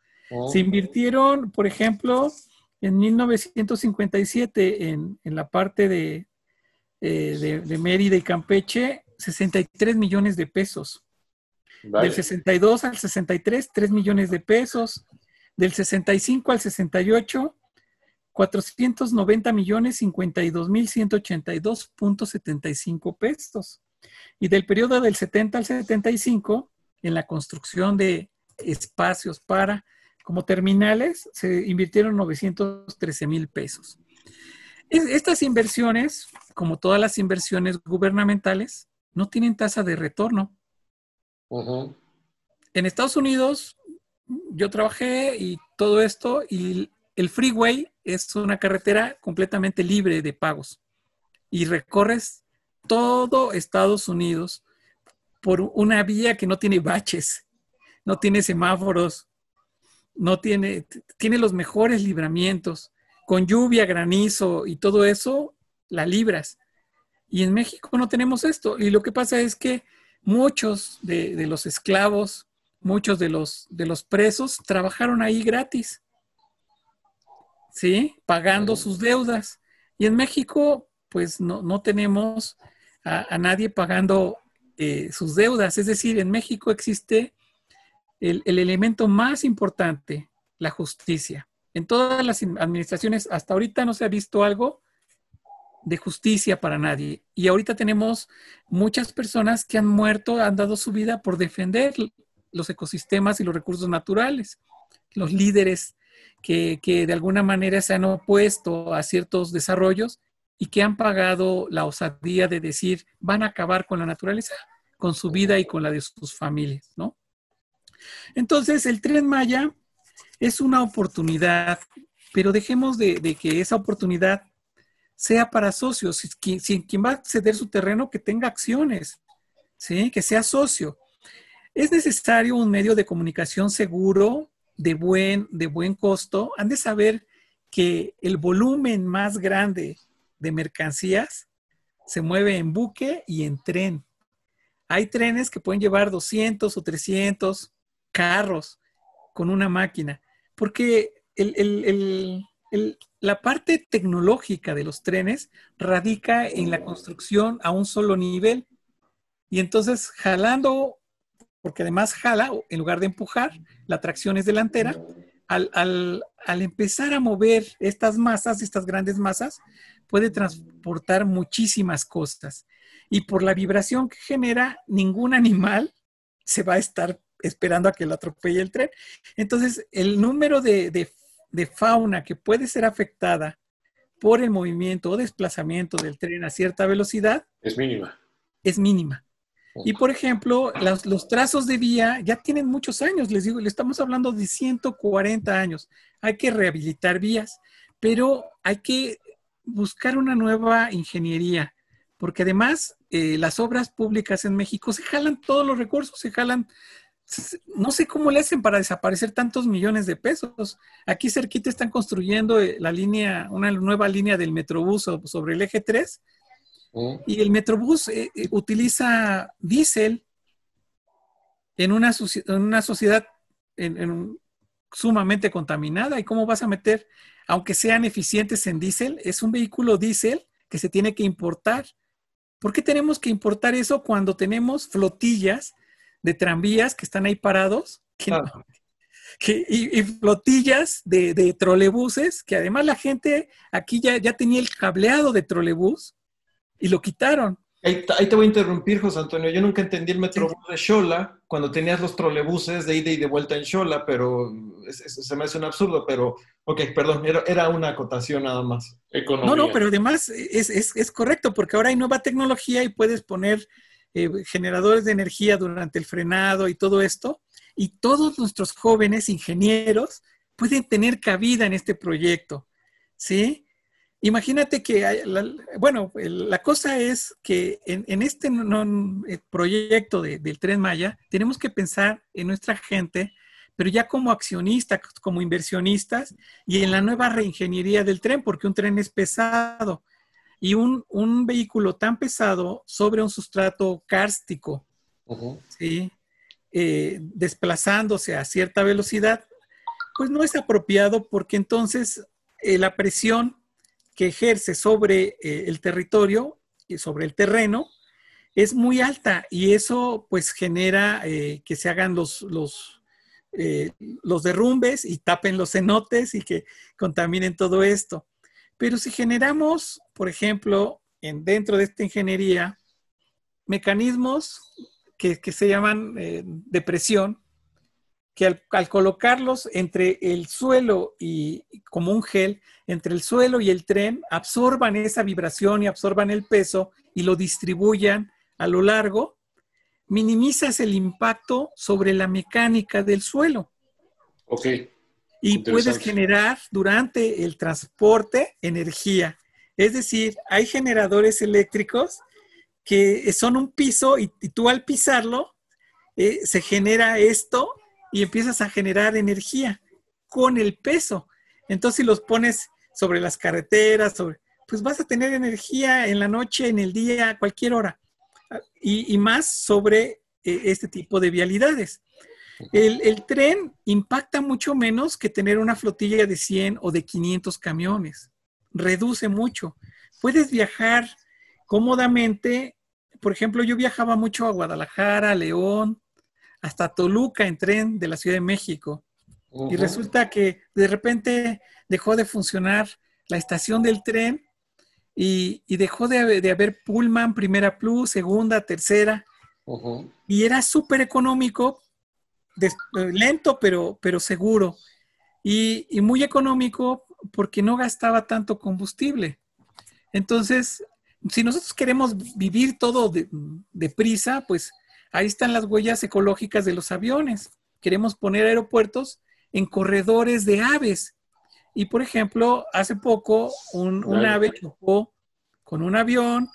Speaker 3: Se invirtieron, por ejemplo, en 1957 en la parte de Mérida y Campeche, 63 millones de pesos. Vale. Del 62 al 63, 3 millones de pesos. Del 65 al 68, 490 millones 52 mil 182.75 pesos. Y del periodo del 70 al 75, en la construcción de espacios como terminales, se invirtieron 913 mil pesos. Estas inversiones, como todas las inversiones gubernamentales, no tienen tasa de retorno. En Estados Unidos, yo trabajé y todo esto, y el freeway es una carretera completamente libre de pagos y recorres todo Estados Unidos por una vía que no tiene baches, no tiene semáforos, tiene los mejores libramientos. Con lluvia, granizo y todo eso, la libras. Y en México no tenemos esto. Y lo que pasa es que muchos de los esclavos, muchos de los presos trabajaron ahí gratis, ¿sí? Pagando sus deudas. Y en México, pues no tenemos a nadie pagando sus deudas. Es decir, en México existe el elemento más importante, la justicia. En todas las administraciones, hasta ahorita no se ha visto algo de justicia para nadie. Y ahorita tenemos muchas personas que han muerto, han dado su vida por defender los ecosistemas y los recursos naturales. Los líderes que de alguna manera se han opuesto a ciertos desarrollos y que han pagado la osadía de decir, van a acabar con la naturaleza, con su vida y con la de sus familias, ¿no? Entonces, el Tren Maya es una oportunidad, pero dejemos de que esa oportunidad sea para socios. Quien va a ceder su terreno, que tenga acciones, ¿sí? Que sea socio. Es necesario un medio de comunicación seguro, de buen costo. Han de saber que el volumen más grande de mercancías se mueve en buque y en tren. Hay trenes que pueden llevar 200 o 300 carros con una máquina, porque la parte tecnológica de los trenes radica en la construcción a un solo nivel. Y entonces jalando, porque además jala, en lugar de empujar, la tracción es delantera, al empezar a mover estas masas, estas grandes masas, puede transportar muchísimas cosas. Y por la vibración que genera, ningún animal se va a estar esperando a que lo atropelle el tren. Entonces, el número de fauna que puede ser afectada por el movimiento o desplazamiento del tren a cierta velocidad
Speaker 2: es mínima.
Speaker 3: Es mínima. Y, por ejemplo, los trazos de vía ya tienen muchos años, les digo, le estamos hablando de 140 años. Hay que rehabilitar vías, pero hay que buscar una nueva ingeniería, porque además las obras públicas en México se jalan todos los recursos, se jalan, no sé cómo le hacen para desaparecer tantos millones de pesos. Aquí cerquita están construyendo una nueva línea del Metrobús sobre el eje 3, y el Metrobús utiliza diésel en una sociedad sumamente contaminada. ¿Y cómo vas a meter, aunque sean eficientes en diésel? Es un vehículo diésel que se tiene que importar. ¿Por qué tenemos que importar eso cuando tenemos flotillas de tranvías que están ahí parados? Y flotillas de trolebuses, que además la gente aquí ya tenía el cableado de trolebús y lo quitaron.
Speaker 1: Ahí te voy a interrumpir, José Antonio. Yo nunca entendí el Metrobús de Xola, cuando tenías los trolebuses de ida y de vuelta en Xola, pero se me hace un absurdo, pero, ok, perdón, era una acotación nada más.
Speaker 2: Economía.
Speaker 3: No, pero además es correcto, porque ahora hay nueva tecnología y puedes poner generadores de energía durante el frenado y todo esto, y todos nuestros jóvenes ingenieros pueden tener cabida en este proyecto, ¿sí? Imagínate que, la cosa es que en este proyecto del Tren Maya tenemos que pensar en nuestra gente, pero ya como accionistas, como inversionistas, y en la nueva reingeniería del tren, porque un tren es pesado, y un vehículo tan pesado sobre un sustrato kárstico, ¿sí? Desplazándose a cierta velocidad, pues no es apropiado, porque entonces la presión que ejerce sobre el territorio y sobre el terreno es muy alta, y eso pues genera que se hagan los derrumbes y tapen los cenotes y que contaminen todo esto. Pero si generamos, por ejemplo, dentro de esta ingeniería, mecanismos que se llaman de presión, que al colocarlos entre el suelo y como un gel, entre el suelo y el tren, absorban esa vibración y absorban el peso y lo distribuyan a lo largo, minimizas el impacto sobre la mecánica del suelo.
Speaker 2: Ok.
Speaker 3: Y puedes generar durante el transporte energía. Es decir, hay generadores eléctricos que son un piso y tú al pisarlo se genera esto y empiezas a generar energía con el peso. Entonces, si los pones sobre las carreteras, pues vas a tener energía en la noche, en el día, a cualquier hora. Y más sobre este tipo de vialidades. El tren impacta mucho menos que tener una flotilla de 100 o de 500 camiones. Reduce mucho. Puedes viajar cómodamente. Por ejemplo, yo viajaba mucho a Guadalajara, a León, hasta Toluca en tren de la Ciudad de México. Y resulta que de repente dejó de funcionar la estación del tren y dejó de haber Pullman, Primera Plus, Segunda, Tercera. Y era súper económico, lento pero seguro. Y muy económico porque no gastaba tanto combustible. Entonces, si nosotros queremos vivir todo deprisa, pues ahí están las huellas ecológicas de los aviones. Queremos poner aeropuertos en corredores de aves. Y, por ejemplo, hace poco un ave chocó con un avión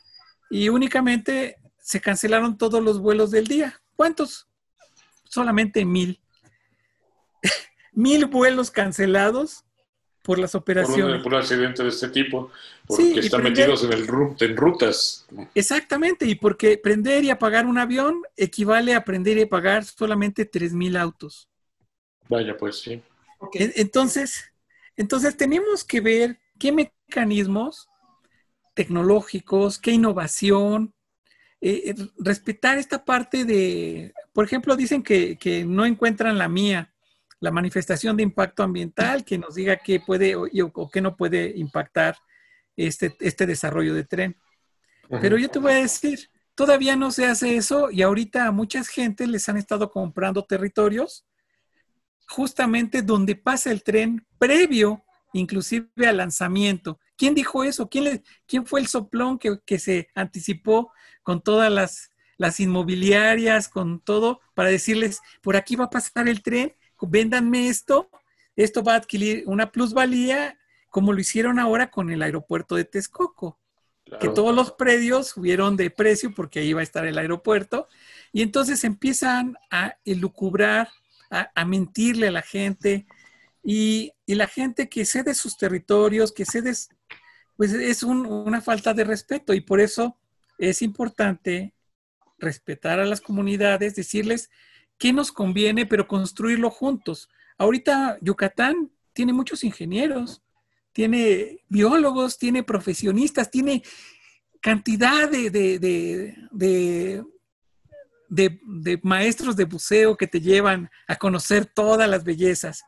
Speaker 3: y únicamente se cancelaron todos los vuelos del día. ¿Cuántos? Solamente 1000. 1000 vuelos cancelados por las operaciones.
Speaker 2: Por un accidente de este tipo, porque
Speaker 3: Sí, y
Speaker 2: están
Speaker 3: prender,
Speaker 2: metidos en rutas.
Speaker 3: exactamente, y porque prender y apagar un avión equivale a prender y apagar solamente 3,000 autos.
Speaker 2: Vaya, pues sí.
Speaker 1: Ok.
Speaker 3: Entonces tenemos que ver qué mecanismos tecnológicos, qué innovación, respetar esta parte de, por ejemplo, dicen que no encuentran la mía, la manifestación de impacto ambiental, que nos diga qué puede o qué no puede impactar este desarrollo de tren. Pero yo te voy a decir, todavía no se hace eso y ahorita a muchas gente les han estado comprando territorios justamente donde pasa el tren previo, inclusive al lanzamiento. ¿Quién dijo eso? ¿Quién fue el soplón que se anticipó con todas las inmobiliarias, con todo, para decirles, por aquí va a pasar el tren, véndanme esto va a adquirir una plusvalía, como lo hicieron ahora con el aeropuerto de Texcoco? Que
Speaker 2: Claro.
Speaker 3: todos los predios subieron de precio porque ahí va a estar el aeropuerto, y entonces empiezan a elucubrar, a mentirle a la gente, y la gente que cede sus territorios, pues es una falta de respeto, y por eso es importante respetar a las comunidades, decirles qué nos conviene, pero construirlo juntos. Ahorita Yucatán tiene muchos ingenieros, tiene biólogos, tiene profesionistas, tiene cantidad de maestros de buceo que te llevan a conocer todas las bellezas.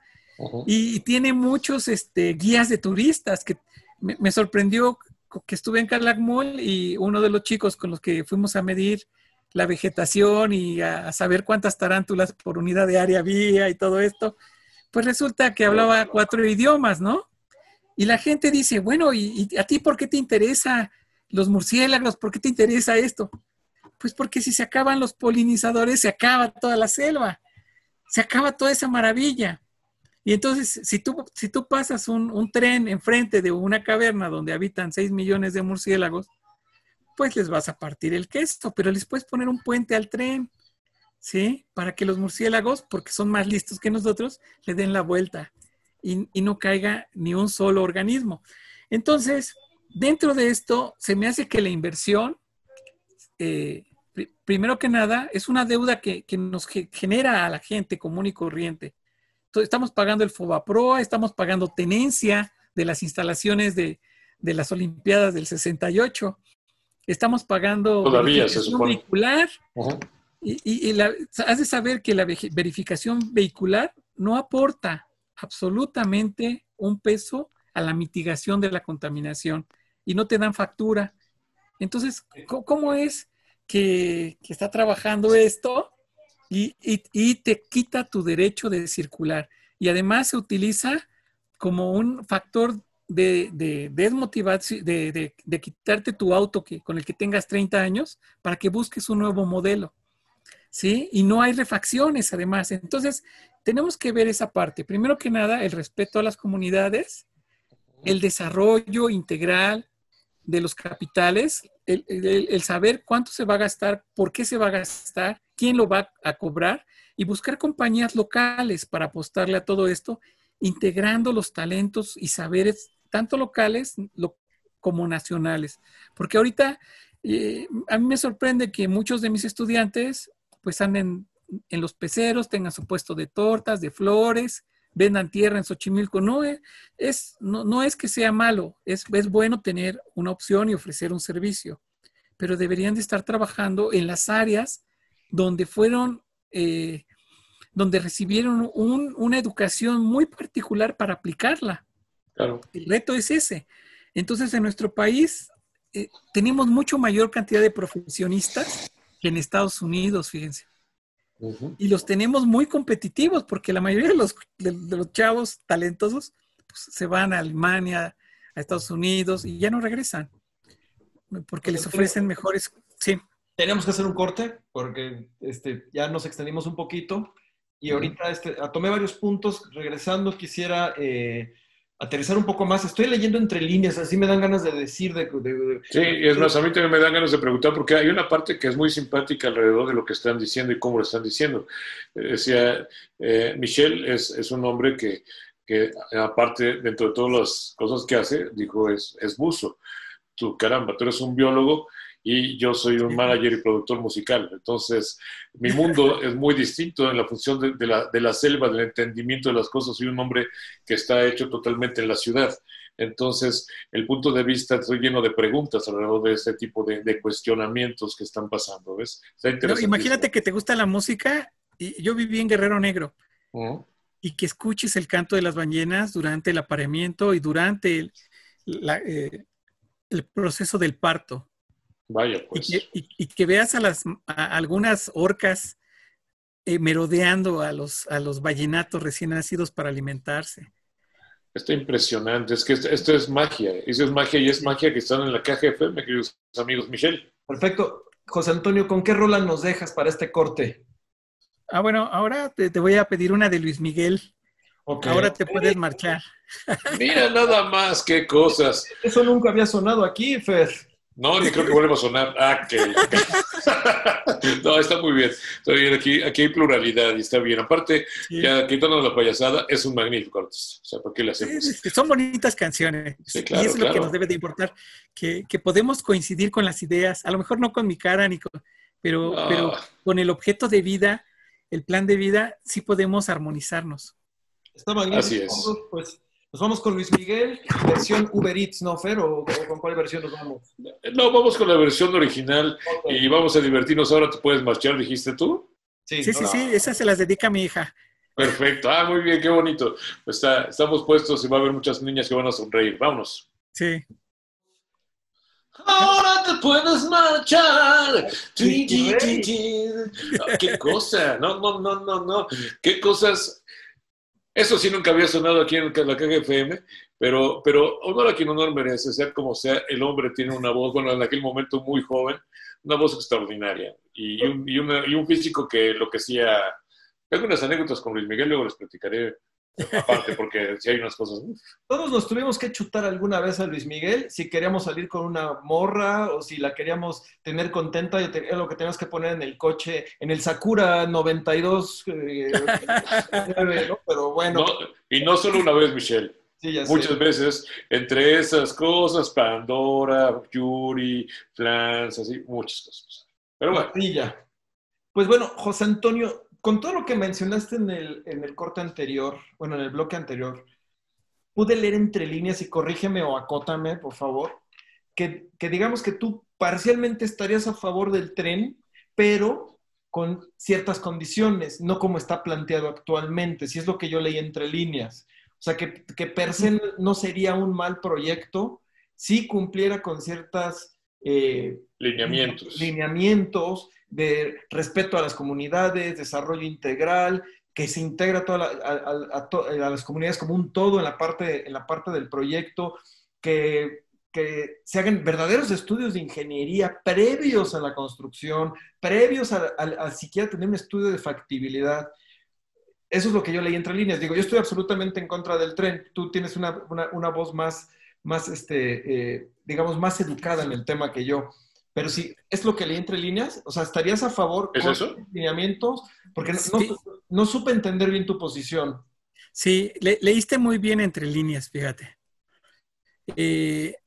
Speaker 3: Y tiene muchos guías de turistas que me sorprendió que estuve en Calakmul y uno de los chicos con los que fuimos a medir la vegetación y a saber cuántas tarántulas por unidad de área había y todo esto, pues resulta que hablaba 4 idiomas, ¿no? Y la gente dice, bueno, ¿y a ti por qué te interesa los murciélagos? ¿Por qué te interesa esto? Pues porque si se acaban los polinizadores, se acaba toda la selva, se acaba toda esa maravilla. Y entonces, si tú pasas un tren enfrente de una caverna donde habitan 6 millones de murciélagos, pues les vas a partir el queso, pero les puedes poner un puente al tren, ¿sí? Para que los murciélagos, porque son más listos que nosotros, le den la vuelta y no caiga ni un solo organismo. Entonces, dentro de esto, se me hace que la inversión, primero que nada, es una deuda que nos genera a la gente común y corriente. Entonces, estamos pagando el FOBAPROA, estamos pagando tenencia de las instalaciones de las Olimpiadas del 68, estamos pagando
Speaker 2: Todavía se
Speaker 3: verificación
Speaker 2: supone.
Speaker 3: vehicular, has de saber que la verificación vehicular no aporta absolutamente un peso a la mitigación de la contaminación y no te dan factura. Entonces, ¿cómo es que está trabajando esto y te quita tu derecho de circular? Y además se utiliza como un factor de desmotivación, de quitarte tu auto con el que tengas 30 años para que busques un nuevo modelo, ¿sí? Y no hay refacciones además. Entonces, tenemos que ver esa parte. Primero que nada, el respeto a las comunidades, el desarrollo integral de los capitales, el saber cuánto se va a gastar, por qué se va a gastar, quién lo va a cobrar, y buscar compañías locales para apostarle a todo esto, integrando los talentos y saberes tanto locales como nacionales. Porque ahorita a mí me sorprende que muchos de mis estudiantes pues anden en los peceros, tengan su puesto de tortas, de flores, vendan tierra en Xochimilco. No es que sea malo, es bueno tener una opción y ofrecer un servicio, pero deberían de estar trabajando en las áreas donde donde recibieron una educación muy particular para aplicarla.
Speaker 2: Claro.
Speaker 3: El reto es ese. Entonces, en nuestro país tenemos mucho mayor cantidad de profesionistas que en Estados Unidos, fíjense. Y los tenemos muy competitivos porque la mayoría de los chavos talentosos pues, se van a Alemania, a Estados Unidos y ya no regresan porque les ofrecen mejores... Sí.
Speaker 1: Tenemos que hacer un corte porque ya nos extendimos un poquito y ahorita tomé varios puntos. Regresando, quisiera aterrizar un poco más. Estoy leyendo entre líneas, así me dan ganas de decir.
Speaker 2: Sí, es más, a mí también me dan ganas de preguntar porque hay una parte que es muy simpática alrededor de lo que están diciendo y cómo lo están diciendo. Decía, Michel es un hombre que que aparte, dentro de todas las cosas que hace, dijo, es buzo. Tú, caramba, tú eres un biólogo y yo soy un manager y productor musical. Entonces, mi mundo es muy distinto en la función de la selva, del entendimiento de las cosas. Soy un hombre que está hecho totalmente en la ciudad. Entonces, el punto de vista, estoy lleno de preguntas alrededor de este tipo de cuestionamientos que están pasando, ¿ves? Está
Speaker 3: No,
Speaker 2: interesante.
Speaker 3: imagínate que te gusta la música y yo viví en Guerrero Negro
Speaker 2: Uh-huh.
Speaker 3: y que escuches el canto de las ballenas durante el apareamiento y durante el proceso del parto.
Speaker 2: Vaya, pues.
Speaker 3: Y que veas a algunas orcas merodeando a los ballenatos recién nacidos para alimentarse.
Speaker 2: Está impresionante. Es que esto es magia. Eso es magia y es magia que están en la caja FM, queridos amigos. Michelle.
Speaker 1: Perfecto. José Antonio, ¿con qué rola nos dejas para este corte?
Speaker 3: Bueno, ahora te voy a pedir una de Luis Miguel.
Speaker 1: Okay.
Speaker 3: Ahora te puedes marchar.
Speaker 2: Mira nada más, qué cosas.
Speaker 1: Eso nunca había sonado aquí, Fer.
Speaker 2: No, ni creo que vuelva a sonar. No, está muy bien. Está bien, aquí hay pluralidad y está bien. Aparte, sí, ya quitándonos la payasada, es un magnífico artista. O sea, ¿por qué le hacemos?
Speaker 3: Sí, son bonitas canciones.
Speaker 2: Sí, claro,
Speaker 3: y eso es lo que nos debe de importar, que podemos coincidir con las ideas, a lo mejor no con mi cara, pero con el objeto de vida, el plan de vida, sí podemos armonizarnos.
Speaker 1: Está magnífico.
Speaker 2: Así es.
Speaker 1: Pues nos vamos con Luis Miguel, versión Uber Eats, ¿no, Fer? ¿O con cuál versión nos vamos?
Speaker 2: No, vamos con la versión original y vamos a divertirnos. Ahora te puedes marchar, ¿dijiste tú?
Speaker 3: Sí, esas se las dedica a mi hija.
Speaker 2: Perfecto. Muy bien, qué bonito. Pues estamos puestos y va a haber muchas niñas que van a sonreír. Vámonos.
Speaker 3: Sí.
Speaker 2: Ahora te puedes marchar. ¿Qué cosa? No. ¿Qué cosas? Eso sí nunca había sonado aquí en la caja FM, pero honor a quien honor merece, sea como sea, el hombre tiene una voz, bueno, en aquel momento muy joven, una voz extraordinaria y un físico que lo que hacía. Tengo unas anécdotas con Luis Miguel, luego les platicaré aparte, porque si hay unas cosas.
Speaker 1: Todos nos tuvimos que chutar alguna vez a Luis Miguel, si queríamos salir con una morra o si la queríamos tener contenta, es lo que teníamos que poner en el coche, en el Sakura 92, ¿no? Pero bueno.
Speaker 2: No, y no solo una vez, Michelle.
Speaker 1: Sí, ya
Speaker 2: muchas veces, entre esas cosas, Pandora, Yuri, Flans, así, muchas cosas. Pero bueno.
Speaker 1: Pues bueno, José Antonio, con todo lo que mencionaste en el corte anterior, bueno, en el bloque anterior, pude leer entre líneas y corrígeme o acótame, por favor, que digamos que tú parcialmente estarías a favor del tren, pero con ciertas condiciones, no como está planteado actualmente, si es lo que yo leí entre líneas. O sea, que per se no sería un mal proyecto si cumpliera con ciertas lineamientos de respeto a las comunidades, desarrollo integral, que se integra a las comunidades como un todo en la parte del proyecto, que se hagan verdaderos estudios de ingeniería previos a la construcción, previos a siquiera tener un estudio de factibilidad. Eso es lo que yo leí entre líneas. Digo, yo estoy absolutamente en contra del tren. Tú tienes una voz más digamos, más educada en el tema que yo. Pero sí, es lo que leí entre líneas. O sea, ¿estarías a favor con los lineamientos? Porque no supe entender bien tu posición.
Speaker 3: Sí, leíste muy bien entre líneas, fíjate.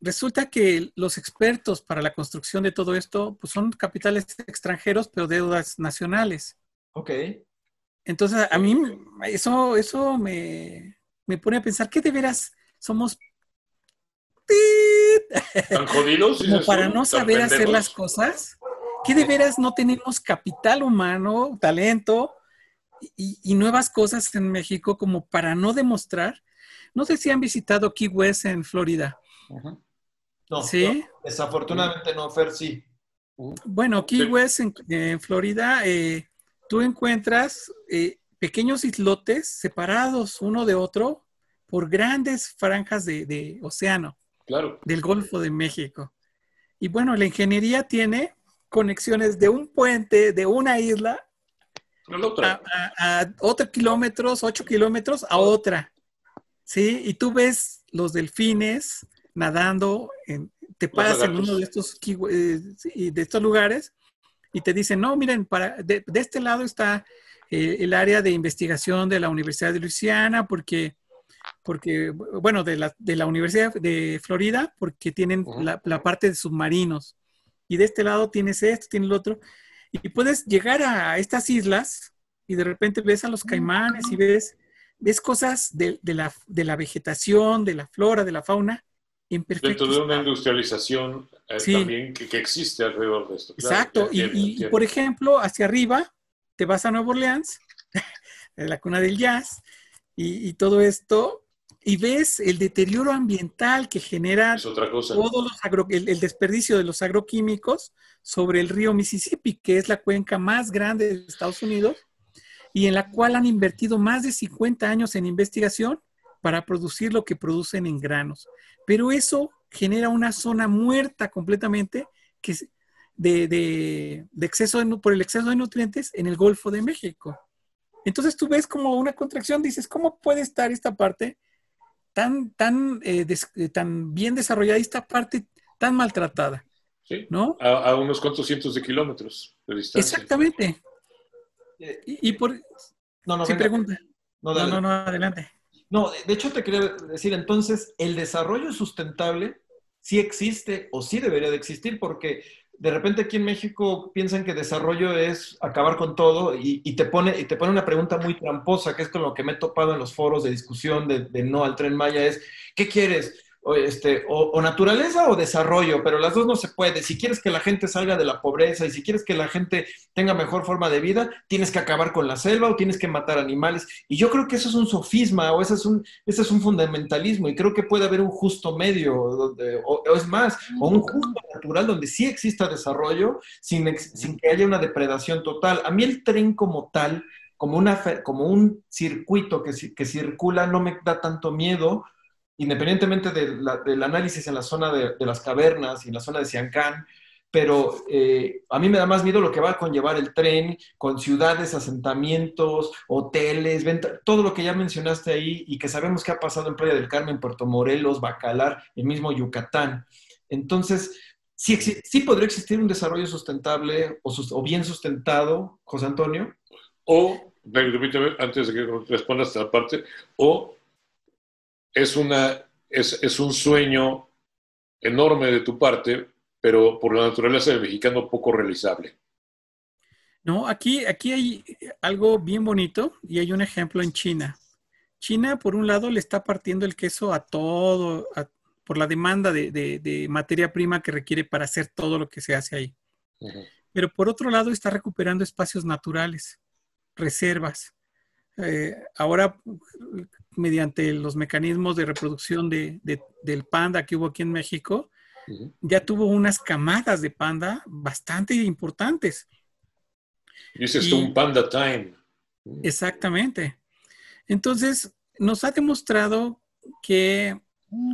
Speaker 3: Resulta que los expertos para la construcción de todo esto pues son capitales extranjeros, pero deudas nacionales.
Speaker 1: Ok.
Speaker 3: Entonces, a mí eso me pone a pensar que de veras somos
Speaker 2: ¿Tan jodidos?
Speaker 3: como para no saber hacer las cosas, que de veras no tenemos capital humano, talento y nuevas cosas en México como para no demostrar. No sé si han visitado Key West en Florida.
Speaker 1: Uh-huh. No,
Speaker 3: ¿sí?
Speaker 1: No, desafortunadamente no, Fer, sí.
Speaker 3: Bueno, Key West en Florida, tú encuentras pequeños islotes separados uno de otro por grandes franjas de océano.
Speaker 2: Claro.
Speaker 3: Del Golfo de México. Y bueno, la ingeniería tiene conexiones de un puente, de una isla, a otros kilómetros, 8 kilómetros, a otra. ¿Sí? Y tú ves los delfines nadando, te paras en uno de estos lugares y te dicen, no, miren, de este lado está el área de investigación de la Universidad de Luisiana, porque porque, bueno, de la Universidad de Florida, porque tienen la parte de submarinos. Y de este lado tienes esto, tienes lo otro. Y puedes llegar a estas islas y de repente ves a los caimanes y ves cosas de la vegetación, de la flora, de la fauna, en perfecto
Speaker 2: Dentro de una
Speaker 3: estado.
Speaker 2: industrialización
Speaker 3: Sí,
Speaker 2: también que existe alrededor de esto. Claro, ya
Speaker 3: exacto.
Speaker 2: entiendo,
Speaker 3: Y,
Speaker 2: entiendo.
Speaker 3: por ejemplo, hacia arriba, te vas a Nueva Orleans, la cuna del jazz, y todo esto, y ves el deterioro ambiental que genera
Speaker 2: Es otra cosa.
Speaker 3: todos el desperdicio de los agroquímicos sobre el río Mississippi, que es la cuenca más grande de Estados Unidos, y en la cual han invertido más de 50 años en investigación para producir lo que producen en granos. Pero eso genera una zona muerta completamente que es de exceso por el exceso de nutrientes en el Golfo de México. Entonces tú ves como una contracción, dices, ¿cómo puede estar esta parte tan bien desarrollada y esta parte tan maltratada?
Speaker 2: Sí,
Speaker 3: ¿No?
Speaker 2: a unos cuantos cientos de kilómetros de distancia.
Speaker 3: Exactamente.
Speaker 1: Eh,
Speaker 3: Y por...
Speaker 1: no, no,
Speaker 3: Sí,
Speaker 1: venga.
Speaker 3: pregunta.
Speaker 1: No,
Speaker 3: No,
Speaker 1: dale.
Speaker 3: no, no, adelante.
Speaker 1: No, de hecho te quería decir, entonces, el desarrollo sustentable sí existe o sí debería de existir, porque de repente aquí en México piensan que desarrollo es acabar con todo y te pone una pregunta muy tramposa, que es con lo que me he topado en los foros de discusión de no al Tren Maya, es, ¿qué quieres? O naturaleza o desarrollo, pero las dos no se puede. Si quieres que la gente salga de la pobreza y si quieres que la gente tenga mejor forma de vida, tienes que acabar con la selva o tienes que matar animales. Y yo creo que eso es un sofisma o ese es un fundamentalismo y creo que puede haber un justo medio, o es más, o un justo natural donde sí exista desarrollo sin que haya una depredación total. A mí el tren como tal, como un circuito que circula, no me da tanto miedo, independientemente del análisis en la zona de las cavernas y en la zona de Siancán, pero a mí me da más miedo lo que va a conllevar el tren con ciudades, asentamientos, hoteles, todo lo que ya mencionaste ahí y que sabemos que ha pasado en Playa del Carmen, Puerto Morelos, Bacalar, el mismo Yucatán. Entonces, sí podría existir un desarrollo sustentable o bien sustentado, José Antonio.
Speaker 2: O, permíteme, antes de que respondas a esta parte, o es un sueño enorme de tu parte, pero por la naturaleza del mexicano poco realizable.
Speaker 3: No, aquí hay algo bien bonito y hay un ejemplo en China. China, por un lado, le está partiendo el queso a todo, por la demanda de materia prima que requiere para hacer todo lo que se hace ahí.
Speaker 2: Uh-huh.
Speaker 3: Pero por otro lado, está recuperando espacios naturales, reservas. Ahora, mediante los mecanismos de reproducción del panda que hubo aquí en México,
Speaker 2: Uh-huh.
Speaker 3: ya tuvo unas camadas de panda bastante importantes.
Speaker 2: Dices tú un panda time.
Speaker 3: Exactamente. Entonces, nos ha demostrado que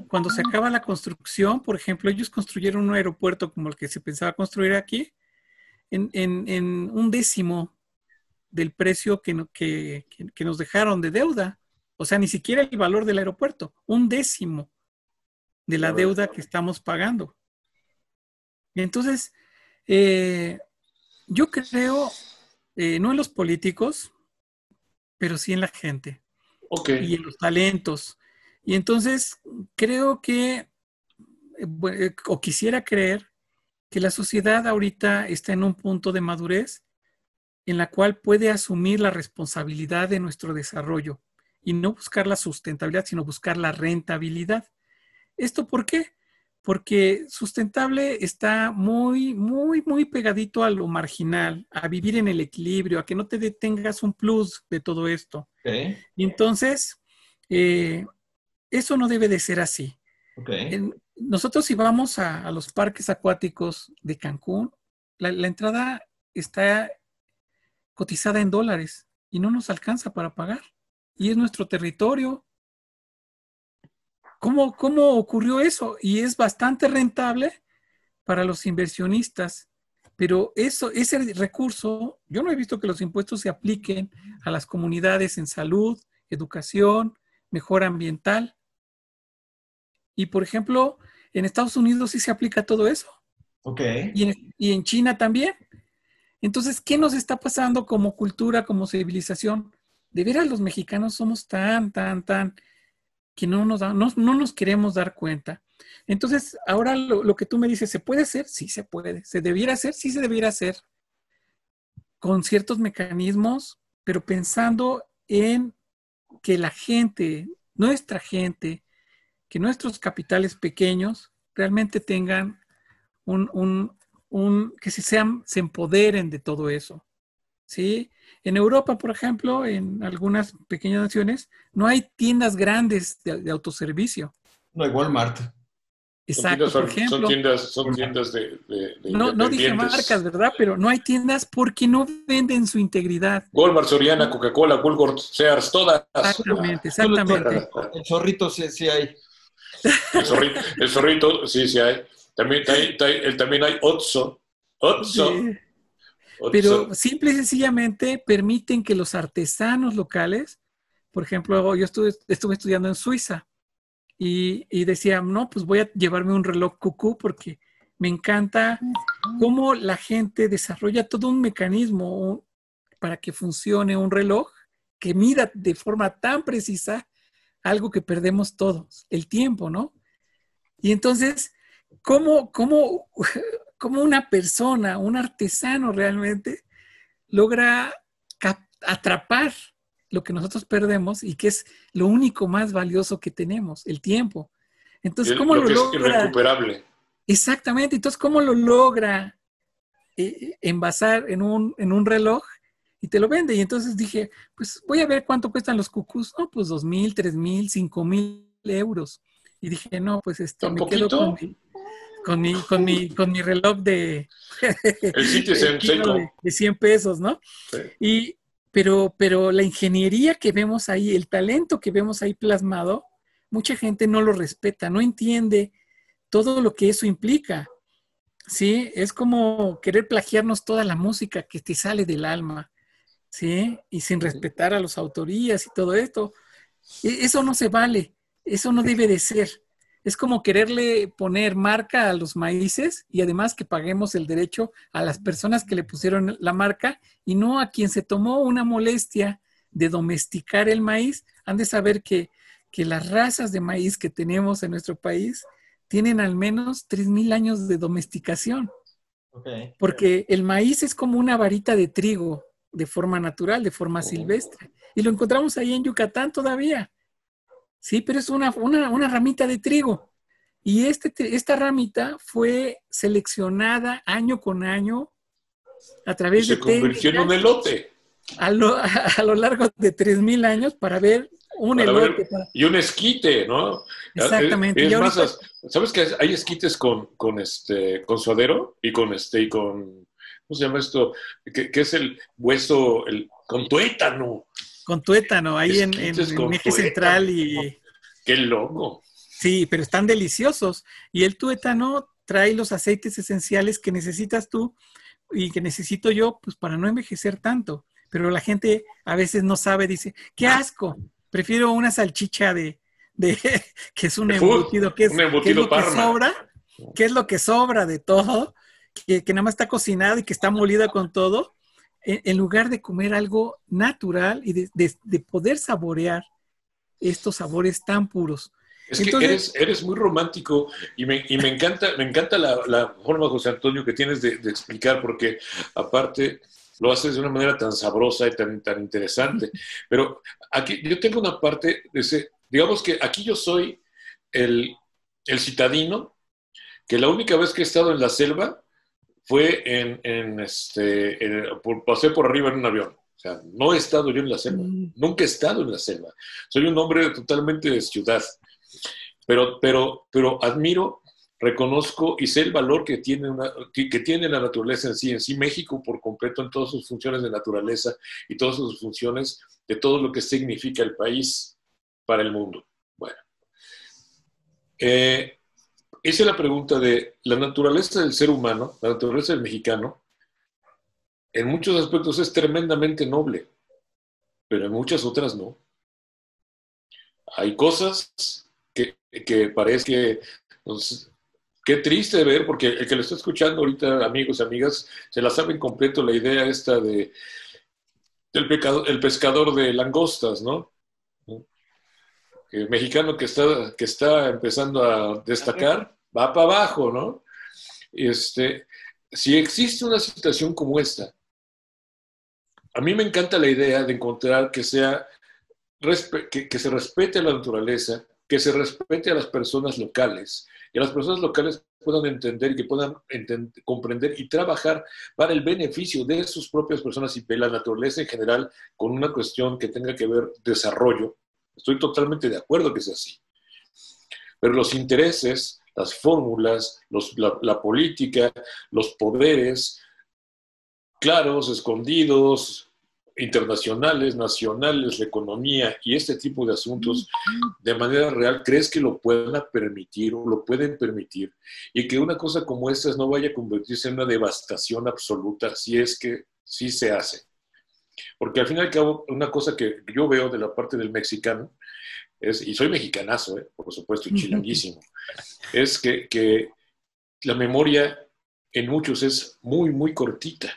Speaker 3: cuando se acaba la construcción, por ejemplo, ellos construyeron un aeropuerto como el que se pensaba construir aquí, en un décimo del precio que nos dejaron de deuda. O sea, ni siquiera el valor del aeropuerto, un décimo de la deuda que estamos pagando. Entonces, yo creo, no en los políticos, pero sí en la gente.
Speaker 2: Okay.
Speaker 3: Y en los talentos. Y entonces creo que, o quisiera creer, que la sociedad ahorita está en un punto de madurez en la cual puede asumir la responsabilidad de nuestro desarrollo y no buscar la sustentabilidad, sino buscar la rentabilidad. ¿Esto por qué? Porque sustentable está muy, muy, muy pegadito a lo marginal, a vivir en el equilibrio, a que no te detengas un plus de todo esto.
Speaker 1: Okay.
Speaker 3: Y entonces, eso no debe de ser así.
Speaker 1: Okay.
Speaker 3: Nosotros si vamos a los parques acuáticos de Cancún, la entrada está cotizada en dólares y no nos alcanza para pagar. Y es nuestro territorio. ¿Cómo ocurrió eso? Y es bastante rentable para los inversionistas. Pero ese recurso, yo no he visto que los impuestos se apliquen a las comunidades en salud, educación, mejora ambiental. Y, por ejemplo, en Estados Unidos sí se aplica todo eso.
Speaker 1: Okay.
Speaker 3: Y en China también. Entonces, ¿qué nos está pasando como cultura, como civilización? De veras, los mexicanos somos tan que no nos queremos dar cuenta. Entonces, ahora lo que tú me dices, ¿se puede hacer? Sí se puede. ¿Se debiera hacer? Sí se debiera hacer con ciertos mecanismos, pero pensando en que la gente, nuestra gente, que nuestros capitales pequeños realmente tengan que se empoderen de todo eso, ¿sí? En Europa, por ejemplo, en algunas pequeñas naciones, no hay tiendas grandes de autoservicio.
Speaker 1: No hay Walmart.
Speaker 3: Exacto, por ejemplo.
Speaker 2: Son tiendas de
Speaker 3: No dije marcas,
Speaker 2: independientes.
Speaker 3: ¿verdad? Pero no hay tiendas porque no venden su integridad.
Speaker 2: Walmart, Soriana, Coca-Cola, Woolworth, Sears, todas.
Speaker 3: Exactamente.
Speaker 1: El zorrito sí hay.
Speaker 2: El zorrito, sí hay. También hay Otso.
Speaker 3: Sí. Pero simple y sencillamente permiten que los artesanos locales, por ejemplo, yo estuve estudiando en Suiza y decía, no, pues voy a llevarme un reloj cucú porque me encanta cómo la gente desarrolla todo un mecanismo para que funcione un reloj que mida de forma tan precisa algo que perdemos todos, el tiempo, ¿no? Y entonces, ¿cómo una persona, un artesano realmente logra atrapar lo que nosotros perdemos y que es lo único más valioso que tenemos, el tiempo? Entonces, ¿cómo
Speaker 2: lo
Speaker 3: lo
Speaker 2: que
Speaker 3: logra?
Speaker 2: es irrecuperable.
Speaker 3: Exactamente. Entonces, ¿cómo lo logra envasar en un reloj? Y te lo vende. Y entonces dije, pues voy a ver cuánto cuestan los cucús. No, pues 2,000, 3,000, 5,000 euros. Y dije, no, pues me quedo con mi reloj de,
Speaker 2: El Citizen Seiko.
Speaker 3: de 100 pesos, ¿no? Sí. Pero la ingeniería que vemos ahí, el talento que vemos ahí plasmado, mucha gente no lo respeta, no entiende todo lo que eso implica. Sí, es como querer plagiarnos toda la música que te sale del alma, ¿sí? Y sin respetar a las autorías y todo esto. Eso no se vale, eso no debe de ser. Es como quererle poner marca a los maíces y además que paguemos el derecho a las personas que le pusieron la marca y no a quien se tomó una molestia de domesticar el maíz. Han de saber que las razas de maíz que tenemos en nuestro país tienen al menos 3,000 años de domesticación. Okay. Porque el maíz es como una varita de trigo de forma natural, de forma silvestre. Y lo encontramos ahí en Yucatán todavía. Sí, pero es una ramita de trigo. Y esta ramita fue seleccionada año con año a través de técnicas.
Speaker 2: Se convirtió en un elote.
Speaker 3: A lo largo de 3,000 años para ver un elote.
Speaker 2: Y un esquite, ¿no?
Speaker 3: Exactamente.
Speaker 2: Es más, ¿sabes que hay esquites con suadero y con ¿cómo se llama esto? Que es el hueso, con tuétano.
Speaker 3: Con tuétano, ahí en eje central y...
Speaker 2: ¡Qué loco!
Speaker 3: Sí, pero están deliciosos. Y el tuétano trae los aceites esenciales que necesitas tú y que necesito yo, pues para no envejecer tanto. Pero la gente a veces no sabe, dice, ¡qué asco! Prefiero una salchicha de que es un embutido, que es lo que sobra, que es lo que sobra de todo, que nada más está cocinado y que está molida con todo, en lugar de comer algo natural y de poder saborear estos sabores tan puros.
Speaker 2: Es que eres muy romántico y me encanta la forma, José Antonio, que tienes de explicar, porque aparte lo haces de una manera tan sabrosa y tan interesante. Pero aquí yo tengo una parte, digamos que aquí yo soy el citadino, que la única vez que he estado en la selva fue pasé por arriba en un avión. O sea, no he estado yo en la selva. Nunca he estado en la selva. Soy un hombre totalmente de ciudad. Pero admiro, reconozco y sé el valor que tiene la naturaleza en sí México por completo en todas sus funciones de naturaleza y todas sus funciones de todo lo que significa el país para el mundo. Bueno, hice la pregunta de la naturaleza del ser humano, la naturaleza del mexicano, en muchos aspectos es tremendamente noble, pero en muchas otras no. Hay cosas que parece que... Pues, qué triste ver, porque el que lo está escuchando ahorita, amigos y amigas, se la saben completo la idea esta el pescador de langostas, ¿no? mexicano que está empezando a destacar, va para abajo, ¿no? Si existe una situación como esta, a mí me encanta la idea de encontrar que se respete a la naturaleza, que se respete a las personas locales, que las personas locales puedan entender y que puedan comprender y trabajar para el beneficio de sus propias personas y de la naturaleza en general, con una cuestión que tenga que ver desarrollo. Estoy totalmente de acuerdo que sea así. Pero los intereses, las fórmulas, la política, los poderes claros, escondidos, internacionales, nacionales, la economía y este tipo de asuntos, de manera real, ¿crees que lo puedan permitir o lo pueden permitir? Y que una cosa como esta no vaya a convertirse en una devastación absoluta, si es que sí se hace. Porque al fin y al cabo, una cosa que yo veo de la parte del mexicano, y soy mexicanazo, por supuesto, y chilanguísimo, es que la memoria en muchos es muy, muy cortita.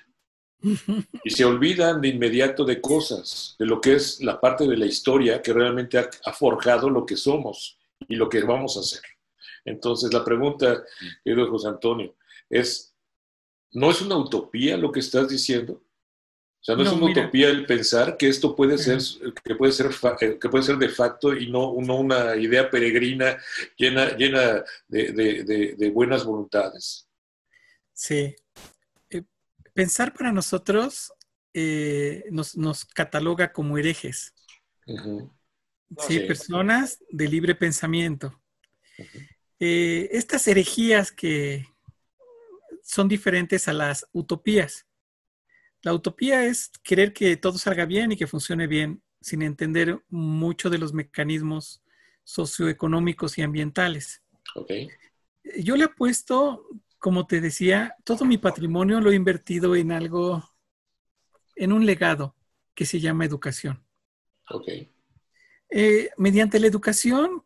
Speaker 2: Y se olvidan de inmediato de cosas, de lo que es la parte de la historia que realmente ha forjado lo que somos y lo que vamos a hacer. Entonces, la pregunta, querido José Antonio, ¿no es una utopía lo que estás diciendo? O sea, ¿no es una utopía el pensar que esto puede ser, que puede ser de facto y no una idea peregrina llena de buenas voluntades?
Speaker 3: Sí. Pensar para nosotros nos cataloga como herejes.
Speaker 2: Uh-huh.
Speaker 3: Sí, personas de libre pensamiento. Uh-huh. Estas herejías que son diferentes a las utopías. La utopía es querer que todo salga bien y que funcione bien, sin entender mucho de los mecanismos socioeconómicos y ambientales.
Speaker 2: Okay.
Speaker 3: Yo le apuesto, como te decía, todo mi patrimonio lo he invertido en algo, en un legado que se llama educación.
Speaker 2: Okay.
Speaker 3: Mediante la educación,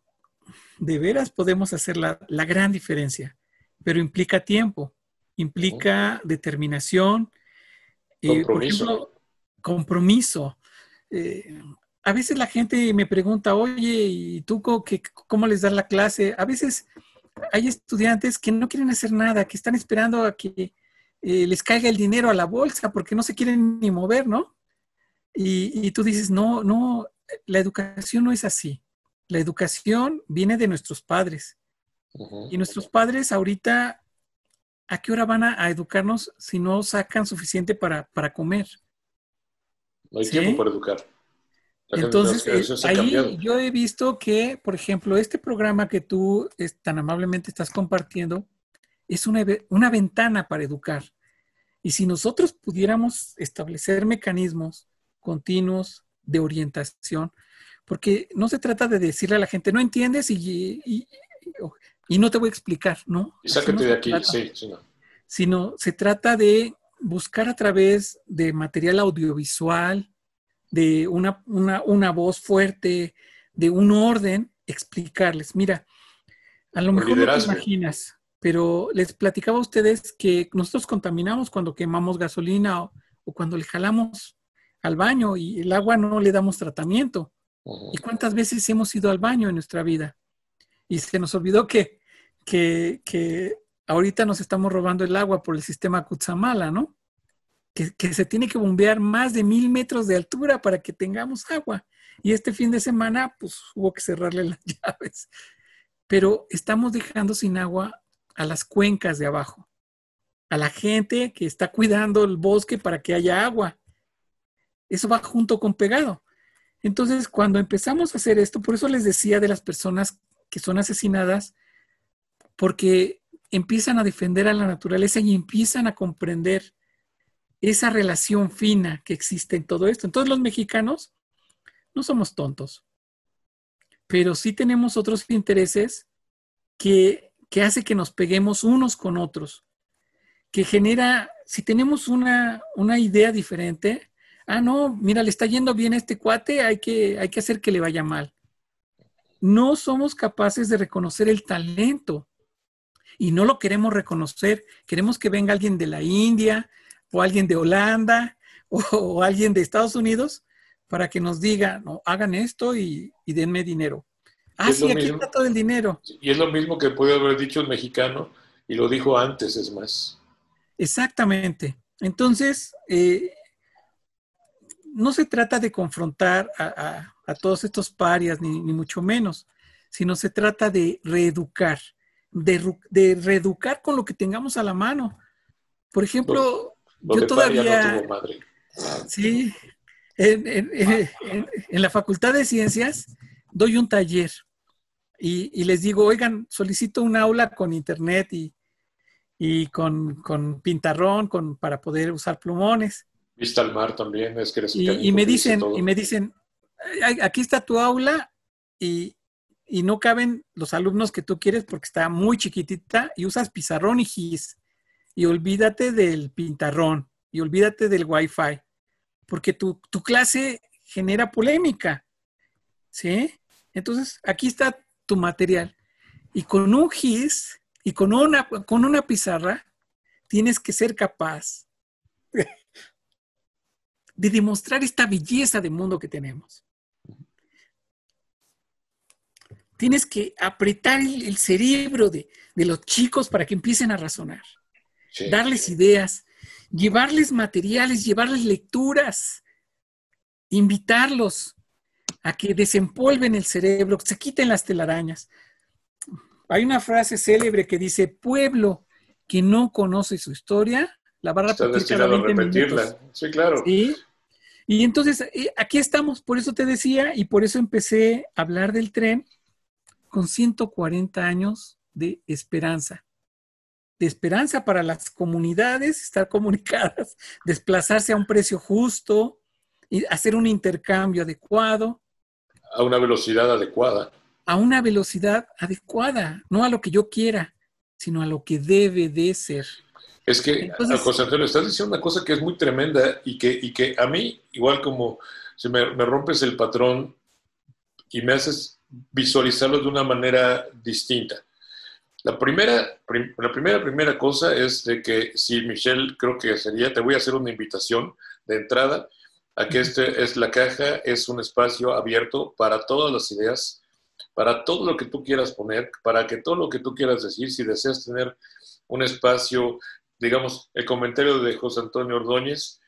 Speaker 3: de veras podemos hacer la gran diferencia, pero implica tiempo, implica determinación, por ejemplo, compromiso. A veces la gente me pregunta, oye, ¿y tú cómo les das la clase? A veces hay estudiantes que no quieren hacer nada, que están esperando a que les caiga el dinero a la bolsa porque no se quieren ni mover, ¿no? Y tú dices, no, la educación no es así. La educación viene de nuestros padres. Uh-huh. Y nuestros padres ahorita, ¿a qué hora van a educarnos si no sacan suficiente para comer?
Speaker 2: No hay tiempo para educar.
Speaker 3: Entonces, ahí yo he visto que, por ejemplo, este programa que tú tan amablemente estás compartiendo es una ventana para educar. Y si nosotros pudiéramos establecer mecanismos continuos de orientación, porque no se trata de decirle a la gente, no entiendes y no te voy a explicar, ¿no?
Speaker 2: Y sácate de aquí, sí.
Speaker 3: Sino se trata de buscar a través de material audiovisual, de una voz fuerte, de un orden, explicarles. Mira, a lo mejor no te imaginas, pero les platicaba a ustedes que nosotros contaminamos cuando quemamos gasolina o cuando le jalamos al baño y el agua no le damos tratamiento. Uh-huh. ¿Y cuántas veces hemos ido al baño en nuestra vida? Y se nos olvidó que ahorita nos estamos robando el agua por el sistema Cutzamala, ¿no? Que se tiene que bombear más de 1000 metros de altura para que tengamos agua. Y este fin de semana, pues, hubo que cerrarle las llaves. Pero estamos dejando sin agua a las cuencas de abajo, a la gente que está cuidando el bosque para que haya agua. Eso va junto con pegado. Entonces, cuando empezamos a hacer esto, por eso les decía de las personas que son asesinadas, porque empiezan a defender a la naturaleza y empiezan a comprender esa relación fina que existe en todo esto. Entonces, los mexicanos no somos tontos, pero sí tenemos otros intereses que hace que nos peguemos unos con otros, que genera, si tenemos una idea diferente, no, mira, le está yendo bien a este cuate, hay que hacer que le vaya mal. No somos capaces de reconocer el talento y no lo queremos reconocer. Queremos que venga alguien de la India o alguien de Holanda o alguien de Estados Unidos para que nos diga, no, hagan esto y denme dinero. Ah, sí, aquí está todo el dinero.
Speaker 2: Y es lo mismo que puede haber dicho el mexicano y lo dijo antes, es más.
Speaker 3: Exactamente. Entonces, no se trata de confrontar a todos estos parias, ni mucho menos, sino se trata de reeducar, de reeducar con lo que tengamos a la mano. Por ejemplo,
Speaker 2: Lo
Speaker 3: yo
Speaker 2: de paria no
Speaker 3: todavía,
Speaker 2: tuvo madre.
Speaker 3: sí, en la Facultad de Ciencias doy un taller y les digo, oigan, solicito un aula con internet y con pintarrón para poder usar plumones.
Speaker 2: Vista al mar también, es que eres un
Speaker 3: Y
Speaker 2: canijo
Speaker 3: me
Speaker 2: que dice
Speaker 3: dicen,
Speaker 2: todo.
Speaker 3: Aquí está tu aula y, y no caben los alumnos que tú quieres porque está muy chiquitita y usas pizarrón y gis. Y olvídate del pintarrón y olvídate del wifi, porque tu clase genera polémica, ¿sí? Entonces, aquí está tu material. Y con un gis y con una pizarra, tienes que ser capaz de demostrar esta belleza de mundo que tenemos. Tienes que apretar el cerebro de los chicos para que empiecen a razonar,
Speaker 2: Sí.
Speaker 3: darles ideas, llevarles materiales, llevarles lecturas, invitarlos a que desempolven el cerebro, que se quiten las telarañas. Hay una frase célebre que dice, pueblo que no conoce su historia, la va a
Speaker 2: Estás
Speaker 3: repetir cada
Speaker 2: destinado a
Speaker 3: 20 minutos.
Speaker 2: repetirla. Sí, claro.
Speaker 3: ¿Sí? Y entonces, aquí estamos, por eso te decía, y por eso empecé a hablar del tren con 140 años de esperanza para las comunidades, estar comunicadas, desplazarse a un precio justo, y hacer un intercambio adecuado,
Speaker 2: A una velocidad adecuada.
Speaker 3: a una velocidad adecuada, no a lo que yo quiera, sino a lo que debe de ser.
Speaker 2: Es que,
Speaker 3: Entonces,
Speaker 2: José Antonio, estás diciendo una cosa que es muy tremenda y que a mí, igual como si me rompes el patrón y me haces visualizarlo de una manera distinta. La primera cosa es de que si Michelle, creo que sería, te voy a hacer una invitación de entrada a que la caja es un espacio abierto para todas las ideas, para todo lo que tú quieras poner, para que todo lo que tú quieras decir, si deseas tener un espacio, digamos, el comentario de José Antonio Ordóñez,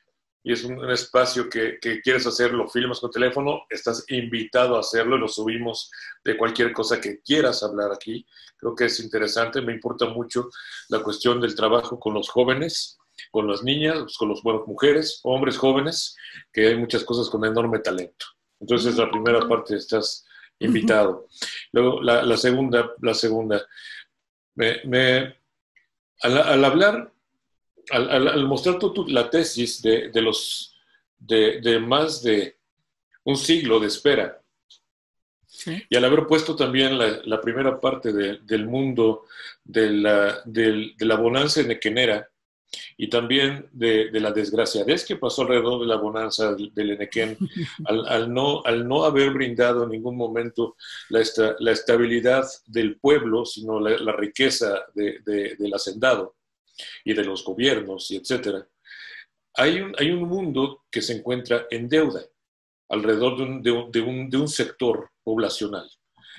Speaker 2: y es un espacio que quieres hacer, lo filmas con teléfono, estás invitado a hacerlo y lo subimos de cualquier cosa que quieras hablar aquí. Creo que es interesante, me importa mucho la cuestión del trabajo con los jóvenes, con las niñas, con las mujeres, hombres jóvenes, que hay muchas cosas con enorme talento. Entonces, la primera parte estás invitado. Luego, la segunda, al hablar, al mostrar la tesis de más de un siglo de espera,
Speaker 3: sí.
Speaker 2: y al haber puesto también la primera parte del mundo de la bonanza enequenera y también de la desgraciadez que pasó alrededor de la bonanza del Enequén, al no haber brindado en ningún momento la estabilidad del pueblo, sino la riqueza del hacendado y de los gobiernos, y etcétera. Hay un mundo que se encuentra en deuda alrededor de un sector poblacional.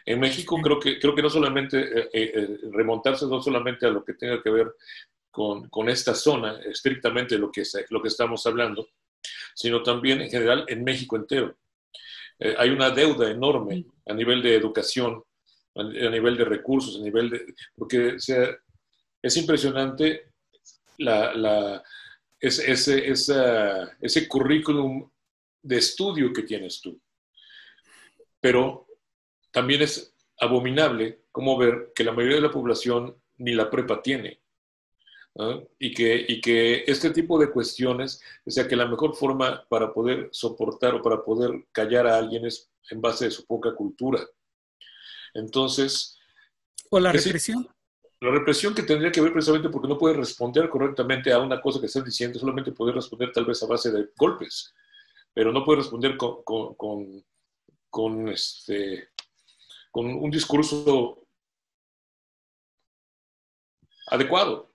Speaker 2: En México creo que no solamente remontarse no solamente a lo que tenga que ver con esta zona, estrictamente lo que estamos hablando, sino también en general en México entero. Hay una deuda enorme a nivel de educación, a nivel de recursos, porque es impresionante ese currículum de estudio que tienes tú. Pero también es abominable cómo ver que la mayoría de la población ni la prepa tiene. ¿no? Y que este tipo de cuestiones, o sea, que la mejor forma para poder soportar o para poder callar a alguien es en base de su poca cultura. Entonces...
Speaker 3: ¿O la represión?
Speaker 2: La represión que tendría que ver precisamente porque no puedes responder correctamente a una cosa que estás diciendo, solamente poder responder tal vez a base de golpes, pero no puedes responder con un discurso adecuado.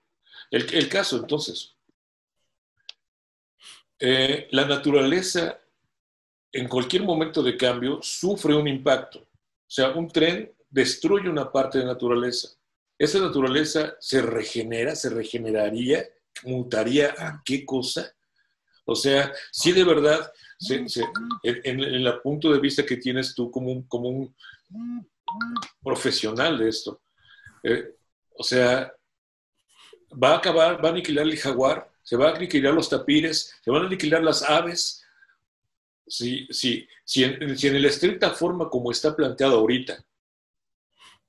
Speaker 2: El caso, entonces, la naturaleza en cualquier momento de cambio sufre un impacto. O sea, un tren destruye una parte de la naturaleza. Esa naturaleza se regenera, se regeneraría, mutaría ¿a qué cosa? O sea, si de verdad, en el punto de vista que tienes tú como un profesional de esto, o sea, va a acabar, va a aniquilar el jaguar, se va a aniquilar los tapires, se van a aniquilar las aves. Si en la estricta forma como está planteado ahorita,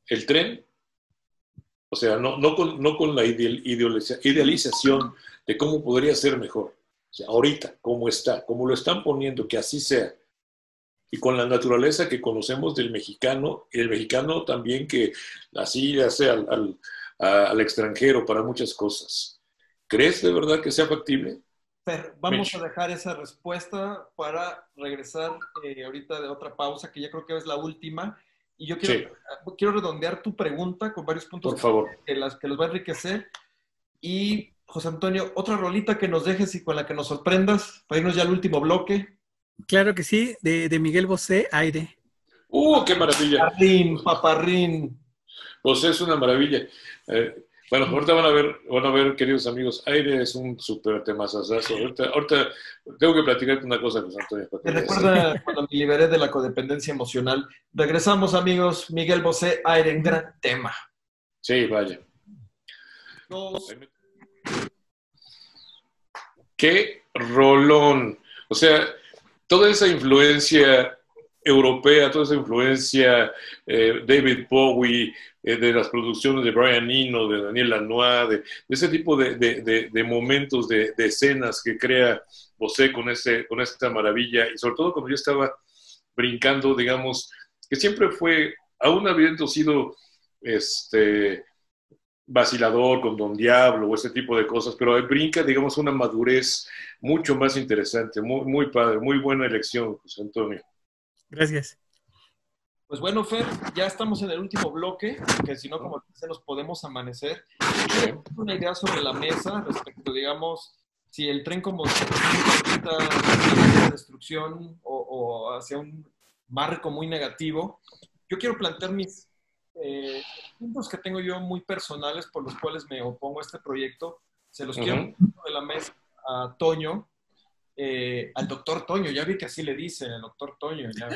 Speaker 2: el tren, o sea, no con la idealización de cómo podría ser mejor, o sea, ahorita, como está, como lo están poniendo, que así sea, y con la naturaleza que conocemos del mexicano, y el mexicano también que así hace al extranjero para muchas cosas. ¿Crees de verdad que sea factible?
Speaker 1: Fer, vamos a dejar esa respuesta para regresar ahorita de otra pausa, que ya creo que es la última. Y yo quiero redondear tu pregunta con varios puntos
Speaker 2: por favor,
Speaker 1: que los va a enriquecer. Y, José Antonio, otra rolita que nos dejes y con la que nos sorprendas, para irnos ya al último bloque.
Speaker 3: Claro que sí, de Miguel Bosé, Aire.
Speaker 2: ¡Qué maravilla!
Speaker 1: Paparrín.
Speaker 2: Bosé es una maravilla. Bueno, ahorita van a ver, queridos amigos, Aire es un súper temazazazo. Ahorita tengo que platicarte una cosa, José Antonio.
Speaker 1: Me recuerda cuando me liberé de la codependencia emocional. Regresamos, amigos. Miguel Bosé, Aire, un gran tema.
Speaker 2: Sí, vaya. ¡Qué rolón! O sea, toda esa influencia europea, toda esa influencia David Bowie, de las producciones de Brian Eno, de Daniel Lanois, de ese tipo de momentos, de escenas que crea Bosé con esta maravilla, y sobre todo cuando yo estaba brincando, digamos, que siempre fue, aún habiendo sido vacilador con Don Diablo o ese tipo de cosas, pero brinca, digamos, una madurez mucho más interesante, muy padre, muy buena elección, José Antonio.
Speaker 3: Gracias.
Speaker 1: Pues bueno, Fer, ya estamos en el último bloque, que si no, como se nos podemos amanecer. Una idea sobre la mesa respecto, digamos, si el tren como una destrucción o hacia un marco muy negativo. Yo quiero plantear mis puntos que tengo yo muy personales por los cuales me opongo a este proyecto. Se los quiero poner de la mesa a Toño, al doctor Toño. Ya vi que así le dicen, el doctor Toño. Ya.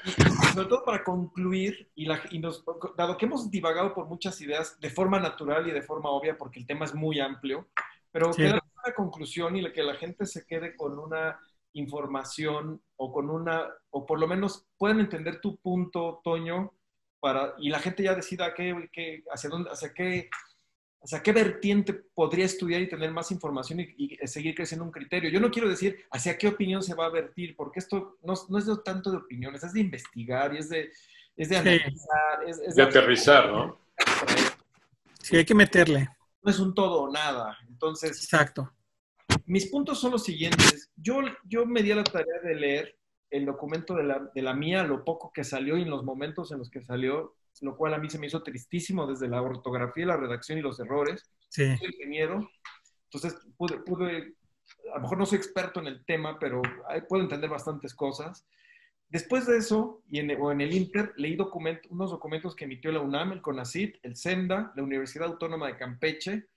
Speaker 1: Y sobre todo para concluir, dado que hemos divagado por muchas ideas de forma natural y de forma obvia, porque el tema es muy amplio, pero queda una conclusión y que la gente se quede con una información o por lo menos puedan entender tu punto, Toño, y la gente ya decida hacia qué vertiente podría estudiar y tener más información y seguir creciendo un criterio. Yo no quiero decir hacia qué opinión se va a vertir, porque esto no es tanto de opiniones, es de investigar y es de analizar. Es
Speaker 2: de aterrizar, ¿no?
Speaker 3: Sí, hay que meterle.
Speaker 1: No es un todo o nada. Entonces,
Speaker 3: exacto.
Speaker 1: Mis puntos son los siguientes. Yo me di a la tarea de leer el documento de la mía, lo poco que salió y en los momentos en los que salió, lo cual a mí se me hizo tristísimo desde la ortografía, la redacción y los errores.
Speaker 3: Sí.
Speaker 1: Soy ingeniero, entonces pude, a lo mejor no soy experto en el tema, pero puedo entender bastantes cosas. Después de eso, o en el Inter, leí unos documentos que emitió la UNAM, el CONACYT, el SEMDA, la Universidad Autónoma de Campeche,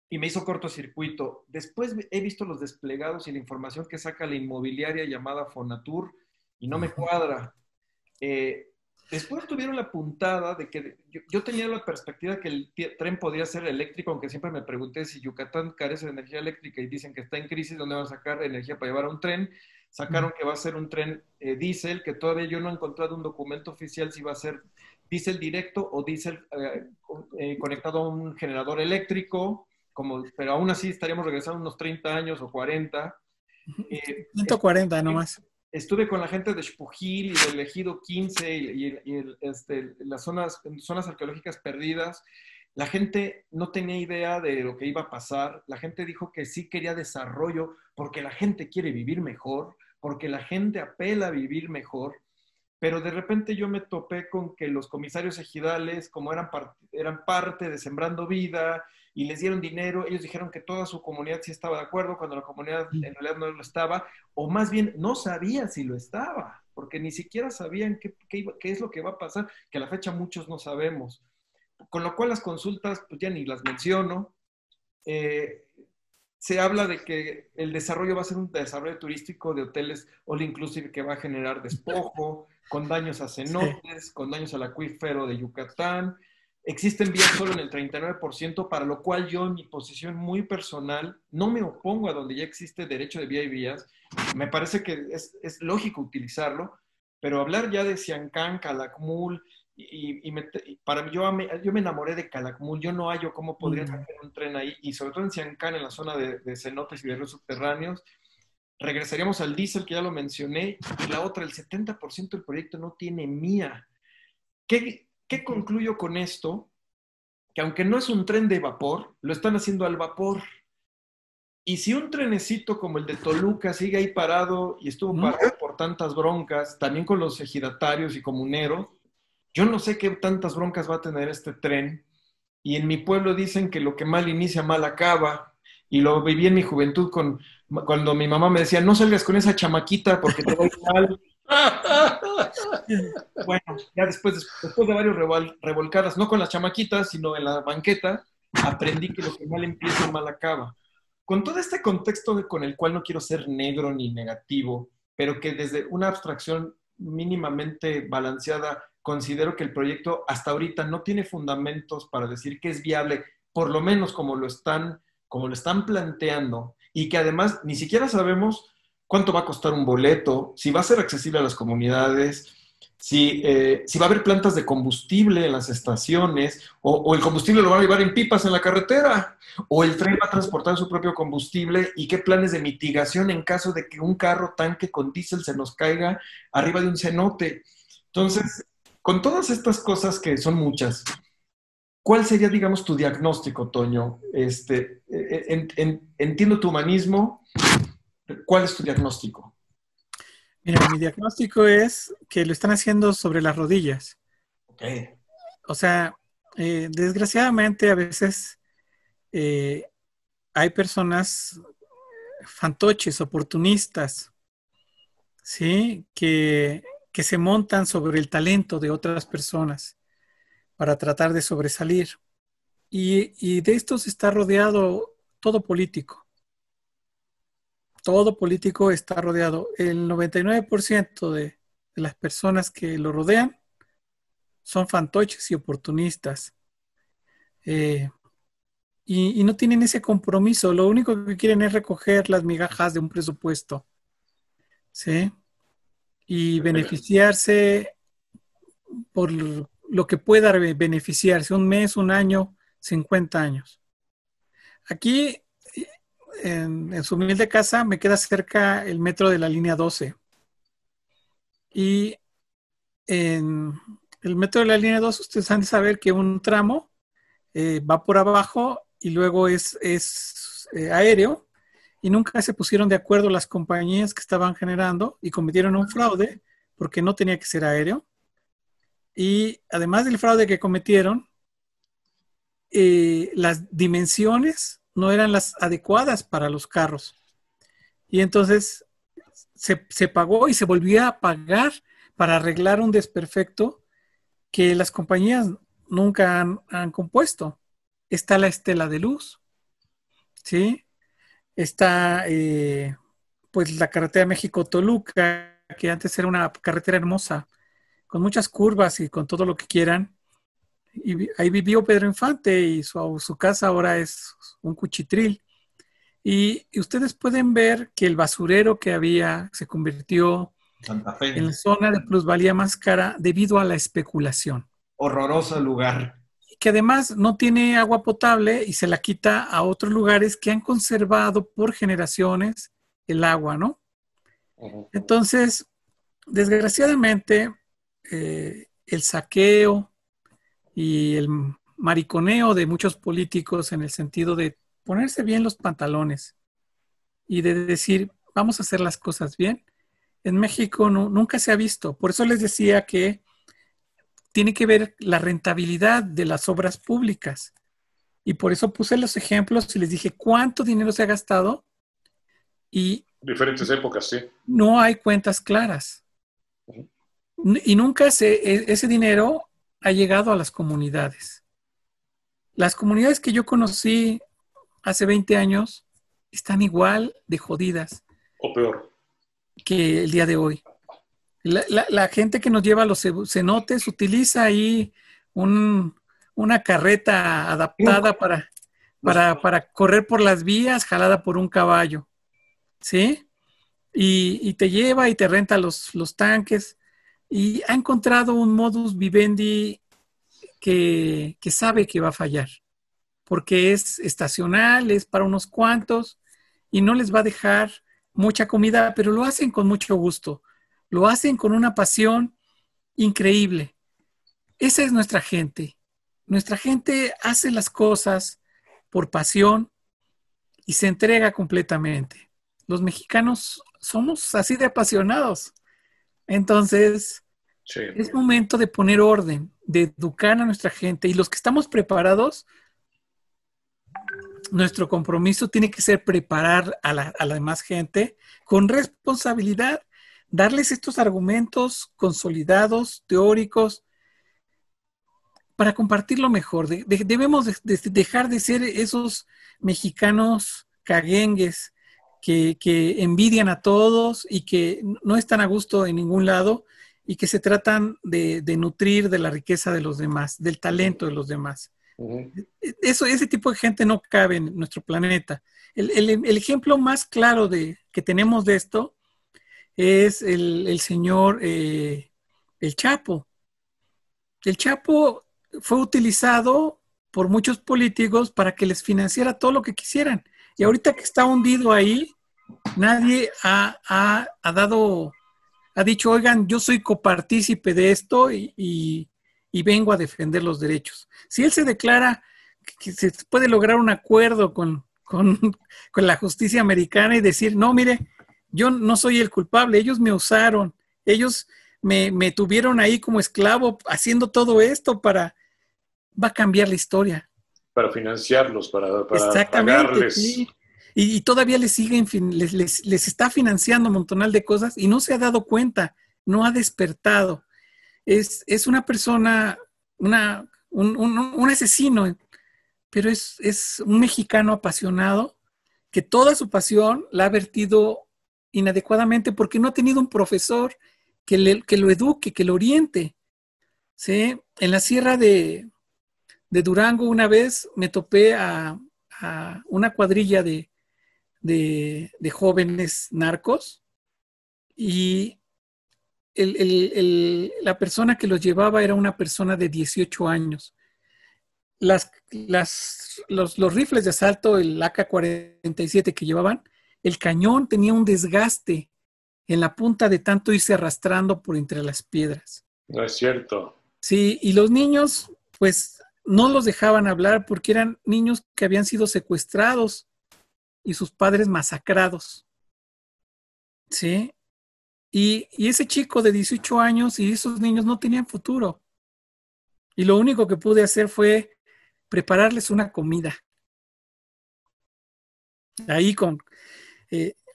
Speaker 1: y me hizo cortocircuito. Después he visto los desplegados y la información que saca la inmobiliaria llamada Fonatur, y no me cuadra. Después tuvieron la puntada de que yo tenía la perspectiva que el tren podría ser eléctrico, aunque siempre me pregunté si Yucatán carece de energía eléctrica y dicen que está en crisis, ¿dónde van a sacar energía para llevar a un tren? Sacaron que va a ser un tren diésel, que todavía yo no he encontrado un documento oficial si va a ser diésel directo o diésel conectado a un generador eléctrico, pero aún así estaríamos regresando unos 30 años o 40.
Speaker 3: 140 nomás.
Speaker 1: Estuve con la gente de Xpujil y del Ejido 15 y las zonas arqueológicas perdidas. La gente no tenía idea de lo que iba a pasar. La gente dijo que sí quería desarrollo porque la gente quiere vivir mejor, porque la gente apela a vivir mejor. Pero de repente yo me topé con que los comisarios ejidales, como eran parte de Sembrando Vida y les dieron dinero, ellos dijeron que toda su comunidad sí estaba de acuerdo, cuando la comunidad en realidad no lo estaba, o más bien no sabía si lo estaba. porque ni siquiera sabían qué es lo que va a pasar, que a la fecha muchos no sabemos. Con lo cual las consultas, pues ya ni las menciono. Se habla de que el desarrollo va a ser un desarrollo turístico de hoteles all inclusive que va a generar despojo, con daños a cenotes, con daños al acuífero de Yucatán. Existen vías solo en el 39%, para lo cual yo, en mi posición muy personal, no me opongo a donde ya existe derecho de vía y vías. Me parece que es lógico utilizarlo, pero hablar ya de Siancán, Calakmul, para mí, yo me enamoré de Calakmul. Yo no hallo cómo podría hacer un tren ahí, y sobre todo en Siancán, en la zona de cenotes y de ríos subterráneos. Regresaríamos al diésel, que ya lo mencioné, y la otra, el 70% del proyecto no tiene mía. ¿Qué concluyo con esto? Que aunque no es un tren de vapor, lo están haciendo al vapor. Y si un trenecito como el de Toluca sigue ahí parado y estuvo parado por tantas broncas, también con los ejidatarios y comuneros, yo no sé qué tantas broncas va a tener este tren. Y en mi pueblo dicen que lo que mal inicia, mal acaba. Y lo viví en mi juventud cuando mi mamá me decía, no salgas con esa chamaquita porque te va a ir mal. Bueno, ya después de varios revolcadas, no con las chamaquitas, sino en la banqueta, aprendí que lo que mal empieza, mal acaba. Con todo este contexto con el cual no quiero ser negro ni negativo, pero que desde una abstracción mínimamente balanceada, considero que el proyecto hasta ahorita no tiene fundamentos para decir que es viable, por lo menos como lo están planteando, y que además ni siquiera sabemos cuánto va a costar un boleto, si va a ser accesible a las comunidades, si va a haber plantas de combustible en las estaciones, o el combustible lo van a llevar en pipas en la carretera, o el tren va a transportar su propio combustible, y qué planes de mitigación en caso de que un carro tanque con diésel se nos caiga arriba de un cenote. Entonces, con todas estas cosas, que son muchas, ¿cuál sería, digamos, tu diagnóstico, Toño? Entiendo tu humanismo. ¿Cuál es tu diagnóstico?
Speaker 3: Mira, mi diagnóstico es que lo están haciendo sobre las rodillas.
Speaker 1: Okay.
Speaker 3: O sea, desgraciadamente a veces hay personas fantoches, oportunistas, ¿sí? Que se montan sobre el talento de otras personas para tratar de sobresalir. Y de estos está rodeado todo político. Todo político está rodeado. El 99% de las personas que lo rodean son fantoches y oportunistas. Y no tienen ese compromiso. Lo único que quieren es recoger las migajas de un presupuesto, ¿sí? Y beneficiarse por lo que pueda beneficiarse, un mes, un año, 50 años. Aquí, en su humilde casa, me queda cerca el metro de la línea 12. Y en el metro de la línea 12, ustedes han de saber que un tramo va por abajo y luego es aéreo, y nunca se pusieron de acuerdo las compañías que estaban generando y cometieron un fraude porque no tenía que ser aéreo. Y además del fraude que cometieron, las dimensiones no eran las adecuadas para los carros. Y entonces se pagó y se volvió a pagar para arreglar un desperfecto que las compañías nunca han compuesto. Está la estela de luz, ¿sí? Está pues la carretera México-Toluca, que antes era una carretera hermosa, con muchas curvas y con todo lo que quieran. Y ahí vivió Pedro Infante, y su casa ahora es un cuchitril. Y ustedes pueden ver que el basurero que había se convirtió
Speaker 1: Santa Fe,
Speaker 3: en la zona de plusvalía más cara debido a la especulación.
Speaker 1: horroroso lugar.
Speaker 3: Que además no tiene agua potable y se la quita a otros lugares que han conservado por generaciones el agua, ¿no? Entonces, desgraciadamente, el saqueo y el mariconeo de muchos políticos, en el sentido de ponerse bien los pantalones y de decir, vamos a hacer las cosas bien, en México nunca se ha visto. Por eso les decía que tiene que ver la rentabilidad de las obras públicas. Y por eso puse los ejemplos y les dije cuánto dinero se ha gastado, y
Speaker 2: diferentes épocas, sí.
Speaker 3: no hay cuentas claras. Y nunca ese dinero ha llegado a las comunidades. Las comunidades que yo conocí hace 20 años están igual de jodidas
Speaker 2: O peor.
Speaker 3: que el día de hoy. La gente que nos lleva a los cenotes utiliza ahí una carreta adaptada para correr por las vías, jalada por un caballo, ¿sí? Y te lleva y te renta los tanques. Y ha encontrado un modus vivendi que sabe que va a fallar, porque es estacional, es para unos cuantos y no les va a dejar mucha comida, pero lo hacen con mucho gusto, lo hacen con una pasión increíble. Esa es nuestra gente. Nuestra gente hace las cosas por pasión y se entrega completamente. Los mexicanos somos así de apasionados. Entonces,
Speaker 2: Sí.
Speaker 3: es momento de poner orden, de educar a nuestra gente y los que estamos preparados, nuestro compromiso tiene que ser preparar a la demás gente con responsabilidad, darles estos argumentos consolidados, teóricos, para compartirlo mejor. Debemos dejar de ser esos mexicanos caguengues que envidian a todos y que no están a gusto en ningún lado y que se tratan de nutrir de la riqueza de los demás, del talento de los demás.
Speaker 2: Uh-huh.
Speaker 3: Ese tipo de gente no cabe en nuestro planeta. El ejemplo más claro que tenemos de esto es el señor el Chapo. El Chapo fue utilizado por muchos políticos para que les financiara todo lo que quisieran. Y ahorita que está hundido ahí, nadie ha dicho, oigan, yo soy copartícipe de esto y vengo a defender los derechos. Si él se declara que se puede lograr un acuerdo con la justicia americana y decir, no, mire, yo no soy el culpable, ellos me usaron, ellos me tuvieron ahí como esclavo haciendo todo esto va a cambiar la historia.
Speaker 2: Para financiarlos, para
Speaker 3: Exactamente,
Speaker 2: pagarles.
Speaker 3: Sí. Y todavía les está financiando un montonal de cosas y no se ha dado cuenta, no ha despertado. Es una persona, un asesino, pero es un mexicano apasionado que toda su pasión la ha vertido inadecuadamente porque no ha tenido un profesor que lo eduque, que lo oriente. ¿Sí? En la sierra de Durango una vez me topé a una cuadrilla de jóvenes narcos y la persona que los llevaba era una persona de 18 años. Los rifles de asalto, el AK-47 que llevaban, el cañón tenía un desgaste en la punta de tanto irse arrastrando por entre las piedras.
Speaker 2: No es cierto.
Speaker 3: Sí, y los niños, pues, no los dejaban hablar porque eran niños que habían sido secuestrados y sus padres masacrados. ¿Sí? Y ese chico de 18 años y esos niños no tenían futuro. Y lo único que pude hacer fue prepararles una comida. Ahí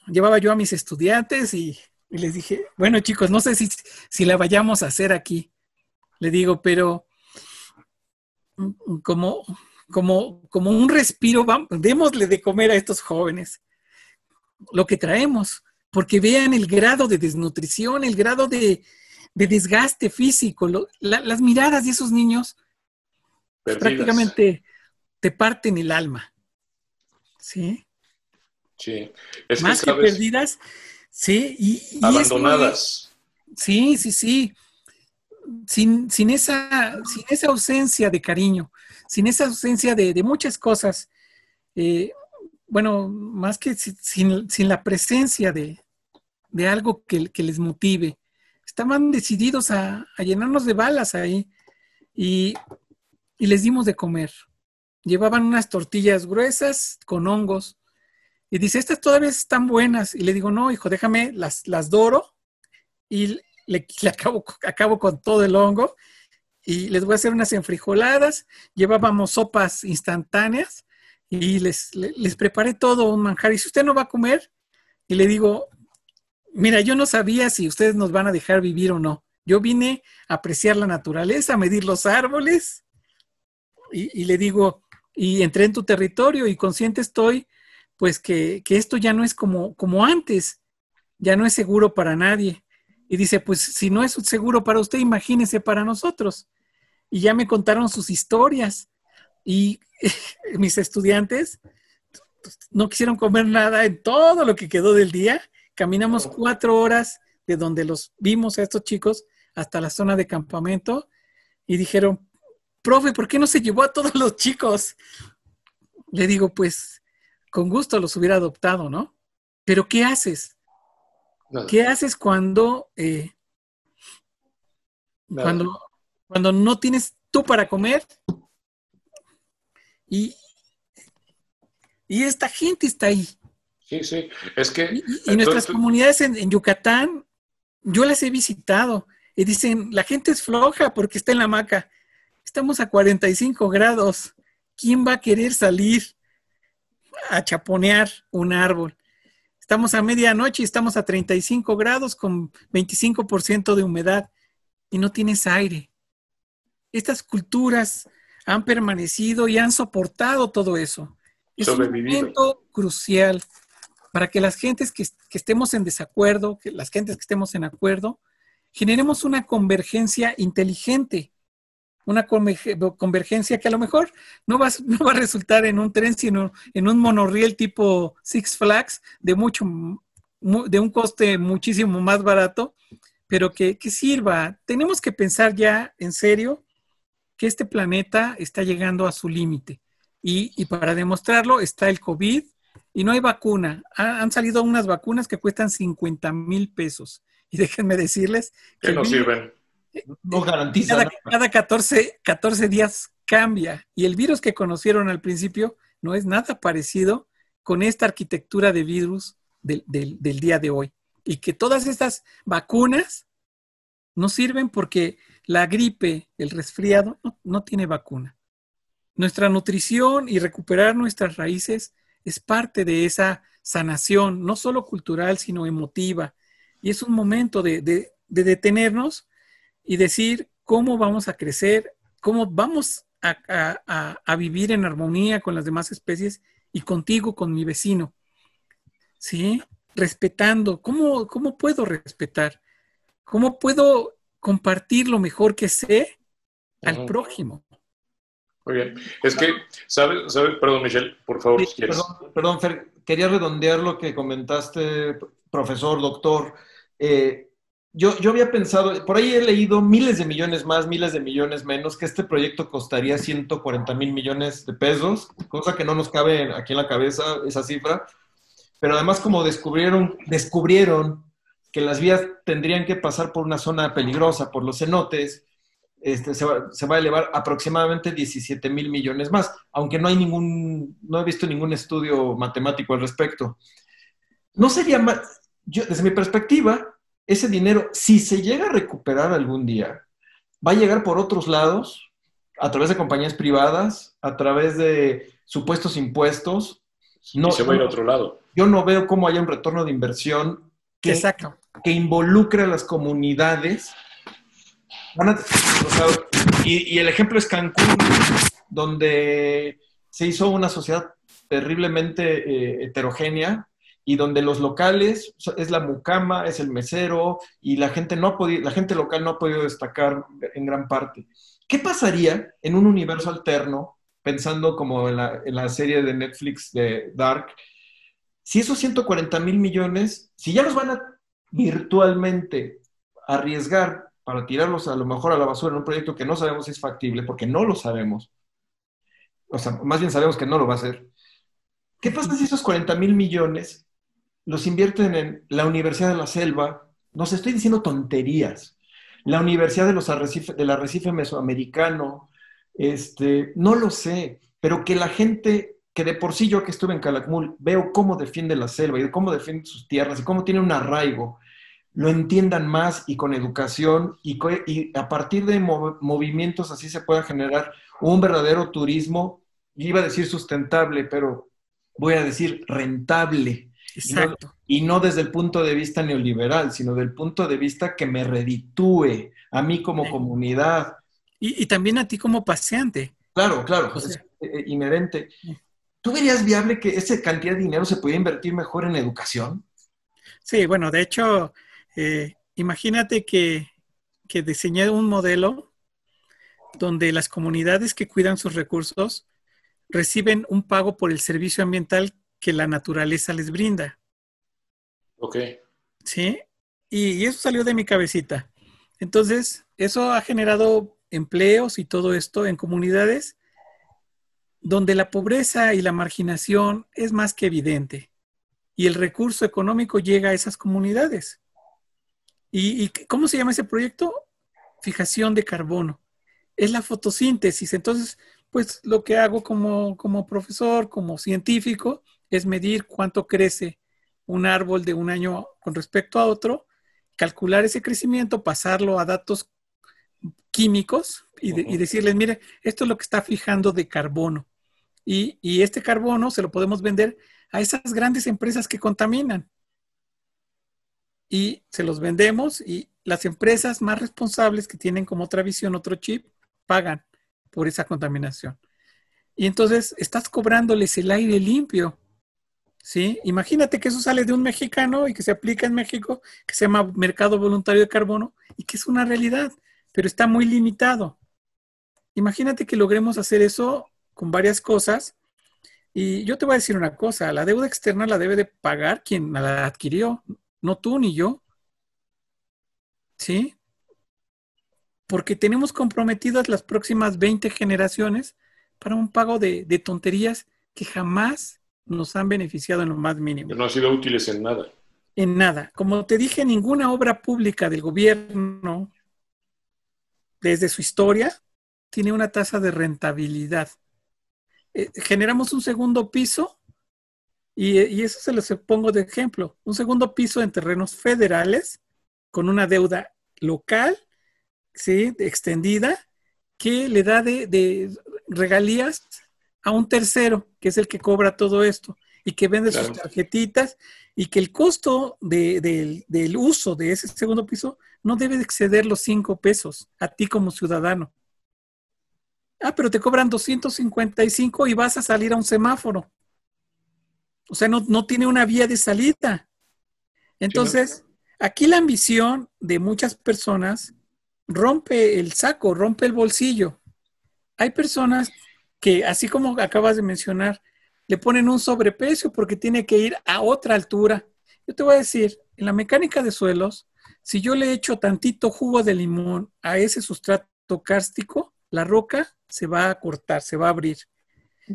Speaker 3: llevaba yo a mis estudiantes y les dije, bueno chicos, no sé si la vayamos a hacer aquí. Le digo, pero como un respiro, démosle de comer a estos jóvenes lo que traemos, porque vean el grado de desnutrición, el grado de desgaste físico, las miradas de esos niños prácticamente te parten el alma. ¿Sí?
Speaker 2: Sí.
Speaker 3: Más que perdidas, sí, y
Speaker 2: abandonadas.
Speaker 3: Sí. Sin esa ausencia de cariño, sin esa ausencia de muchas cosas, bueno, más que sin la presencia de algo que les motive. Estaban decididos a llenarnos de balas ahí y les dimos de comer. Llevaban unas tortillas gruesas con hongos y dice, estas todavía están buenas. Y le digo, no, hijo, déjame, las doro y le acabo con todo el hongo y les voy a hacer unas enfrijoladas. Llevábamos sopas instantáneas y les preparé todo un manjar. Y si usted no va a comer, y le digo, mira, yo no sabía si ustedes nos van a dejar vivir o no. Yo vine a apreciar la naturaleza, a medir los árboles y le digo, y entré en tu territorio y consciente estoy, pues que esto ya no es como antes, ya no es seguro para nadie. Y dice, pues si no es seguro para usted, imagínese para nosotros. Y ya me contaron sus historias y mis estudiantes no quisieron comer nada en todo lo que quedó del día. Caminamos 4 horas de donde los vimos a estos chicos hasta la zona de campamento y dijeron, profe, ¿por qué no se llevó a todos los chicos? Le digo, pues con gusto los hubiera adoptado, ¿no? Pero ¿qué haces?
Speaker 2: Nada.
Speaker 3: ¿Qué haces cuando no tienes tú para comer y esta gente está ahí?
Speaker 2: Sí, sí. Es que...
Speaker 3: Y nuestras comunidades en Yucatán, yo las he visitado y dicen, la gente es floja porque está en la hamaca. Estamos a 45 grados. ¿Quién va a querer salir a chaponear un árbol? Estamos a medianoche y estamos a 35 grados con 25% de humedad y no tienes aire. Estas culturas han permanecido y han soportado todo eso. Es un momento crucial para que las gentes que estemos en desacuerdo, que las gentes que estemos en acuerdo, generemos una convergencia inteligente, una convergencia que a lo mejor no va a resultar en un tren, sino en un monorriel tipo Six Flags de un coste muchísimo más barato, pero que sirva. Tenemos que pensar ya en serio que este planeta está llegando a su límite y para demostrarlo está el COVID y no hay vacuna. Han salido unas vacunas que cuestan 50,000 pesos y déjenme decirles
Speaker 2: que no sirven.
Speaker 1: No garantiza.
Speaker 3: Cada 14 días cambia y el virus que conocieron al principio no es nada parecido con esta arquitectura de virus del día de hoy. Y que todas estas vacunas no sirven porque la gripe, el resfriado, no tiene vacuna. Nuestra nutrición y recuperar nuestras raíces es parte de esa sanación, no solo cultural, sino emotiva. Y es un momento de detenernos y decir cómo vamos a crecer, cómo vamos a vivir en armonía con las demás especies y contigo, con mi vecino. ¿Sí? Respetando. ¿Cómo puedo respetar? ¿Cómo puedo compartir lo mejor que sé al prójimo?
Speaker 2: Muy bien. Es que, ¿sabes? Perdón, Michelle, por favor, si quieres.
Speaker 1: Perdón, Fer, quería redondear lo que comentaste, profesor, doctor. Yo había pensado, por ahí he leído miles de millones más, miles de millones menos, que este proyecto costaría 140,000 millones de pesos, cosa que no nos cabe aquí en la cabeza esa cifra. Pero además, como descubrieron que las vías tendrían que pasar por una zona peligrosa, por los cenotes, se va a elevar aproximadamente 17,000 millones más, aunque no he visto ningún estudio matemático al respecto. No sería más, desde mi perspectiva, ese dinero, si se llega a recuperar algún día, va a llegar por otros lados, a través de compañías privadas, a través de supuestos impuestos.
Speaker 2: Y se va a ir a otro lado.
Speaker 1: Yo no veo cómo haya un retorno de inversión que involucre a las comunidades. Y el ejemplo es Cancún, donde se hizo una sociedad terriblemente heterogénea y donde los locales es la mucama, es el mesero y la gente local no ha podido destacar en gran parte. ¿Qué pasaría en un universo alterno, pensando como en la serie de Netflix de Dark, si esos 140,000 millones, si ya los van a virtualmente arriesgar para tirarlos a lo mejor a la basura en un proyecto que no sabemos si es factible, porque no lo sabemos, o sea, más bien sabemos que no lo va a hacer? ¿Qué pasa si esos 40,000 millones los invierten en la Universidad de la Selva? No sé, estoy diciendo tonterías. La Universidad del Arrecife Mesoamericano, no lo sé, pero que la gente, que de por sí yo que estuve en Calakmul, veo cómo defiende la selva y cómo defiende sus tierras y cómo tiene un arraigo, lo entiendan más y con educación y a partir de movimientos así se pueda generar un verdadero turismo, iba a decir sustentable, pero voy a decir rentable.
Speaker 3: Exacto.
Speaker 1: Y no desde el punto de vista neoliberal, sino del punto de vista que me reditúe a mí como comunidad.
Speaker 3: Y también a ti como paseante.
Speaker 1: Claro, claro,
Speaker 3: O
Speaker 1: es
Speaker 3: sea,
Speaker 1: inherente. ¿Tú verías viable que esa cantidad de dinero se pudiera invertir mejor en educación?
Speaker 3: sí, bueno, de hecho, imagínate que diseñé un modelo donde las comunidades que cuidan sus recursos reciben un pago por el servicio ambiental que la naturaleza les brinda.
Speaker 2: Ok.
Speaker 3: ¿Sí? Y eso salió de mi cabecita. Entonces, eso ha generado empleos y todo esto en comunidades donde la pobreza y la marginación es más que evidente y el recurso económico llega a esas comunidades. ¿Y cómo se llama ese proyecto? Fijación de carbono. Es la fotosíntesis. Entonces, pues lo que hago como profesor, como científico, es medir cuánto crece un árbol de un año con respecto a otro, calcular ese crecimiento, pasarlo a datos químicos y decirles, mire, esto es lo que está fijando de carbono. Y este carbono se lo podemos vender a esas grandes empresas que contaminan. Y se los vendemos y las empresas más responsables que tienen como otra visión, otro chip, pagan por esa contaminación. Y entonces estás cobrándoles el aire limpio, ¿sí? Imagínate que eso sale de un mexicano y que se aplica en México, que se llama Mercado Voluntario de Carbono y que es una realidad, pero está muy limitado. Imagínate que logremos hacer eso con varias cosas. Y yo te voy a decir una cosa, la deuda externa la debe de pagar quien la adquirió, no tú ni yo, ¿sí? Porque tenemos comprometidas las próximas 20 generaciones para un pago de tonterías que jamás nos han beneficiado en lo más mínimo.
Speaker 2: Que no han sido útiles en nada.
Speaker 3: En nada. Como te dije, ninguna obra pública del gobierno, desde su historia, tiene una tasa de rentabilidad. Generamos un segundo piso y eso se los pongo de ejemplo. Un segundo piso en terrenos federales con una deuda local, ¿sí? Extendida, que le da de regalías a un tercero, que es el que cobra todo esto y que vende sus tarjetitas y que el costo del uso de ese segundo piso no debe de exceder los 5 pesos a ti como ciudadano. Ah, pero te cobran 255 y vas a salir a un semáforo. O sea, no tiene una vía de salida. Entonces, aquí la ambición de muchas personas rompe el saco, rompe el bolsillo. Hay personas que, así como acabas de mencionar, le ponen un sobreprecio porque tiene que ir a otra altura. Yo te voy a decir, en la mecánica de suelos, si yo le echo tantito jugo de limón a ese sustrato kárstico, la roca se va a cortar, se va a abrir.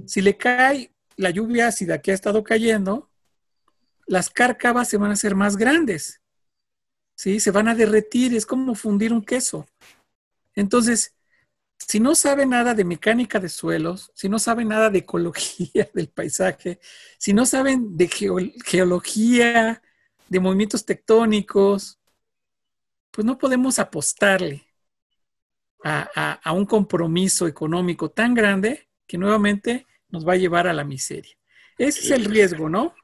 Speaker 3: Si le cae la lluvia ácida que ha estado cayendo, las cárcavas se van a hacer más grandes, ¿sí? Se van a derretir, es como fundir un queso. Entonces, si no sabe nada de mecánica de suelos, si no sabe nada de ecología del paisaje, si no saben de geología, de movimientos tectónicos, pues no podemos apostarle a un compromiso económico tan grande que nuevamente nos va a llevar a la miseria. Ese es el riesgo, ¿no?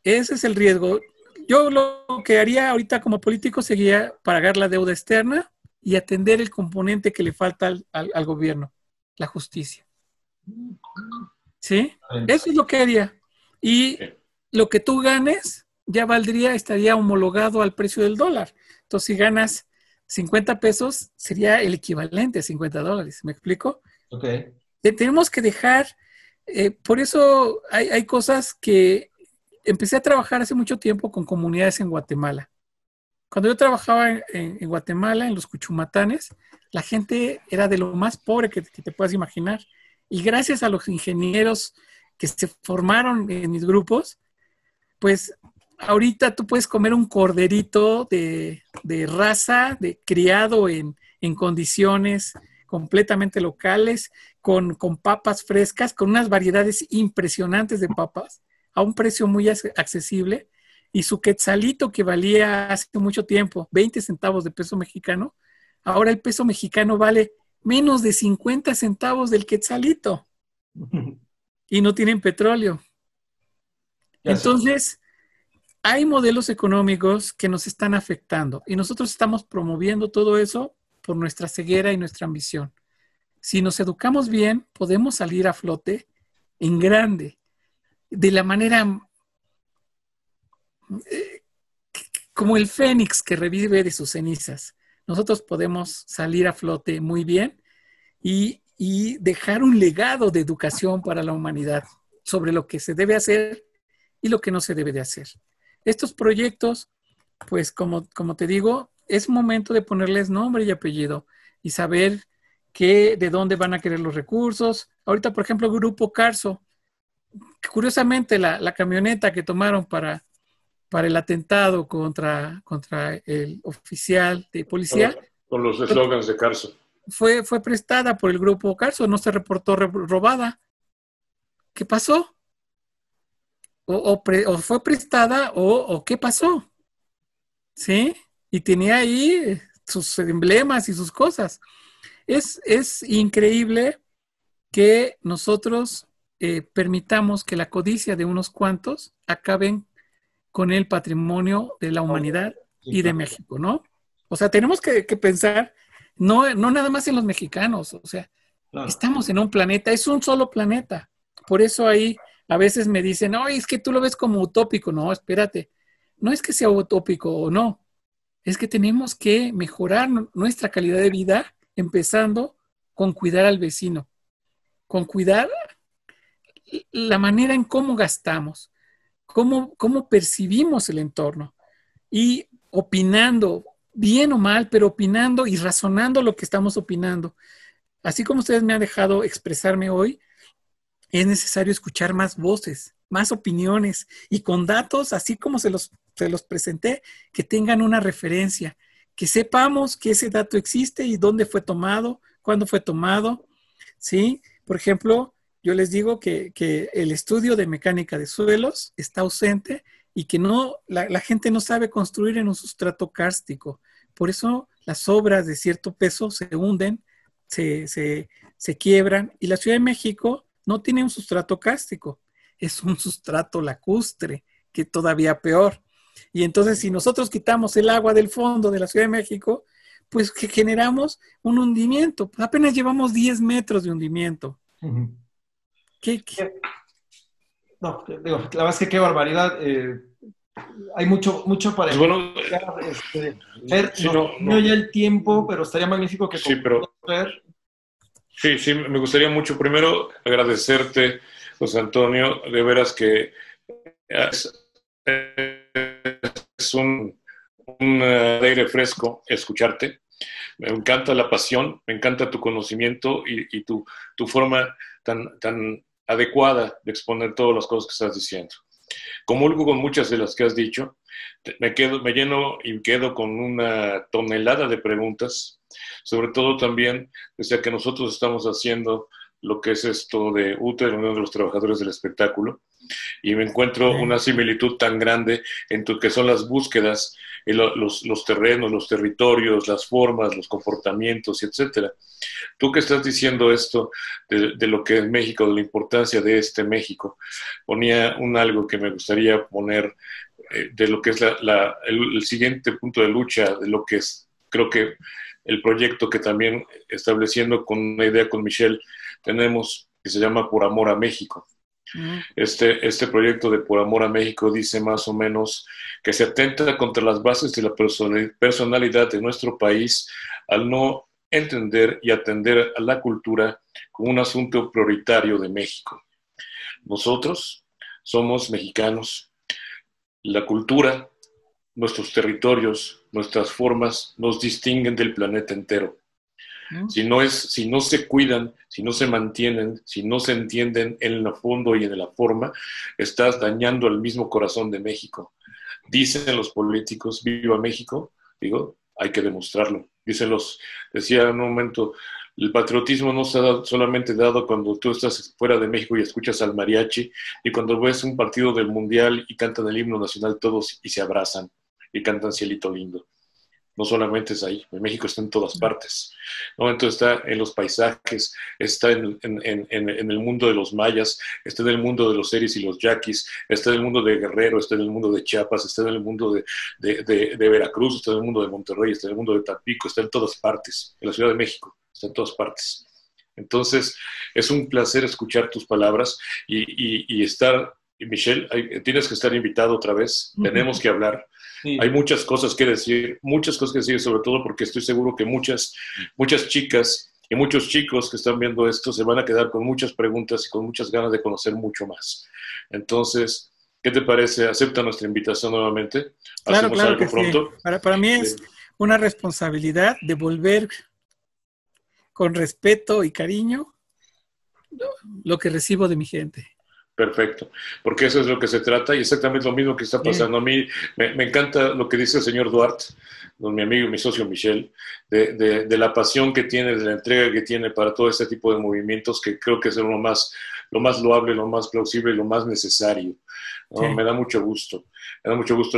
Speaker 3: Ese es el riesgo. Yo lo que haría ahorita como político sería pagar la deuda externa y atender el componente que le falta al gobierno, la justicia. ¿Sí? Eso es lo que haría. Y lo que tú ganes ya valdría, estaría homologado al precio del dólar. Entonces, si ganas 50 pesos, sería el equivalente a $50. ¿Me explico?
Speaker 1: Ok.
Speaker 3: Tenemos que dejar, por eso hay cosas que empecé a trabajar hace mucho tiempo con comunidades en Guatemala. Cuando yo trabajaba en Guatemala, en los Cuchumatanes, la gente era de lo más pobre que te puedas imaginar. Y gracias a los ingenieros que se formaron en mis grupos, pues ahorita tú puedes comer un corderito de raza, criado en condiciones completamente locales, con papas frescas, con unas variedades impresionantes de papas, a un precio muy accesible. Y su quetzalito, que valía hace mucho tiempo 20 centavos de peso mexicano, ahora el peso mexicano vale menos de 50 centavos del quetzalito. Y no tienen petróleo. Entonces, hay modelos económicos que nos están afectando y nosotros estamos promoviendo todo eso por nuestra ceguera y nuestra ambición. Si nos educamos bien, podemos salir a flote en grande, de la manera como el fénix que revive de sus cenizas. Nosotros podemos salir a flote muy bien y dejar un legado de educación para la humanidad sobre lo que se debe hacer y lo que no se debe de hacer. Estos proyectos, pues como te digo, es momento de ponerles nombre y apellido y saber de dónde van a querer los recursos. Ahorita, por ejemplo, el Grupo Carso, curiosamente la camioneta que tomaron para el atentado contra el oficial de policía.
Speaker 2: Con los eslogans de Carso.
Speaker 3: Fue prestada por el Grupo Carso, no se reportó robada. ¿Qué pasó? O fue prestada o ¿qué pasó? ¿Sí? Y tenía ahí sus emblemas y sus cosas. Es increíble que nosotros permitamos que la codicia de unos cuantos acaben con el patrimonio de la humanidad y de México, ¿no? O sea, tenemos que pensar no nada más en los mexicanos, o sea, estamos en un planeta, es un solo planeta. Por eso ahí a veces me dicen, no, es que tú lo ves como utópico. No, espérate, no es que sea utópico o no, es que tenemos que mejorar nuestra calidad de vida empezando con cuidar al vecino, con cuidar la manera en cómo gastamos, cómo percibimos el entorno y opinando, bien o mal, pero opinando y razonando lo que estamos opinando. Así como ustedes me han dejado expresarme hoy, es necesario escuchar más voces, más opiniones y con datos, así como se los presenté, que tengan una referencia, que sepamos que ese dato existe y dónde fue tomado, cuándo fue tomado, ¿sí? Por ejemplo, yo les digo que el estudio de mecánica de suelos está ausente y que la gente no sabe construir en un sustrato kárstico. Por eso las obras de cierto peso se hunden, se quiebran, y la Ciudad de México no tiene un sustrato kárstico, es un sustrato lacustre, que todavía peor. Y entonces, si nosotros quitamos el agua del fondo de la Ciudad de México, pues que generamos un hundimiento. Apenas llevamos 10 metros de hundimiento.
Speaker 1: Uh-huh.
Speaker 3: ¿Qué?
Speaker 1: No, digo, la verdad es que qué barbaridad. Hay mucho para
Speaker 2: bueno,
Speaker 1: sí, no ya el tiempo, pero estaría magnífico que
Speaker 2: sí, sí, me gustaría mucho primero agradecerte, José Antonio, de veras que es un aire fresco escucharte. Me encanta la pasión, me encanta tu conocimiento y tu forma tan adecuada de exponer todas las cosas que estás diciendo. Comulgo con muchas de las que has dicho, me lleno y quedo con una tonelada de preguntas, sobre todo también desde que nosotros estamos haciendo lo que es esto de UTE, la Unión de los Trabajadores del Espectáculo, y me encuentro una similitud tan grande entre que son las búsquedas, los terrenos, los territorios, las formas, los comportamientos, etcétera. Tú que estás diciendo esto de lo que es México, de la importancia de este México, ponía algo que me gustaría poner de lo que es el siguiente punto de lucha, de lo que es, creo que el proyecto que también estableciendo con una idea con Michelle tenemos, que se llama Por Amor a México. Este proyecto de Por Amor a México dice más o menos que se atenta contra las bases de la personalidad de nuestro país al no entender y atender a la cultura como un asunto prioritario de México. Nosotros somos mexicanos. La cultura, nuestros territorios, nuestras formas nos distinguen del planeta entero. Si no se cuidan, si no se mantienen, si no se entienden en el fondo y en la forma, estás dañando al mismo corazón de México. Dicen los políticos, viva México, digo, hay que demostrarlo. Decía en un momento, el patriotismo no se ha solamente dado cuando tú estás fuera de México y escuchas al mariachi, y cuando ves un partido del mundial y cantan el himno nacional todos y se abrazan y cantan Cielito Lindo. no solamente es ahí, México está en todas partes, ¿no? Entonces está en los paisajes, está en el mundo de los mayas, está en el mundo de los seris y los yaquis, está en el mundo de Guerrero, está en el mundo de Chiapas, está en el mundo de Veracruz, está en el mundo de Monterrey, está en el mundo de Tampico, está en todas partes, en la Ciudad de México, está en todas partes. Entonces, es un placer escuchar tus palabras y estar, y Michelle, tienes que estar invitado otra vez, tenemos que hablar. Sí. Hay muchas cosas que decir, sobre todo porque estoy seguro que muchas chicas y muchos chicos que están viendo esto se van a quedar con muchas preguntas y con muchas ganas de conocer mucho más. Entonces, ¿qué te parece? ¿Acepta nuestra invitación nuevamente?
Speaker 3: Claro,
Speaker 2: ¿Hacemos
Speaker 3: claro
Speaker 2: algo
Speaker 3: que
Speaker 2: pronto?
Speaker 3: Sí. Para mí es una responsabilidad devolver con respeto y cariño lo que recibo de mi gente.
Speaker 2: Perfecto, porque eso es lo que se trata y exactamente lo mismo que está pasando. A mí me encanta lo que dice el señor Duarte, mi amigo y mi socio Michel, de la pasión que tiene, de la entrega que tiene para todo este tipo de movimientos, que creo que es lo más loable, lo más plausible y lo más necesario, ¿no? Sí. Me da mucho gusto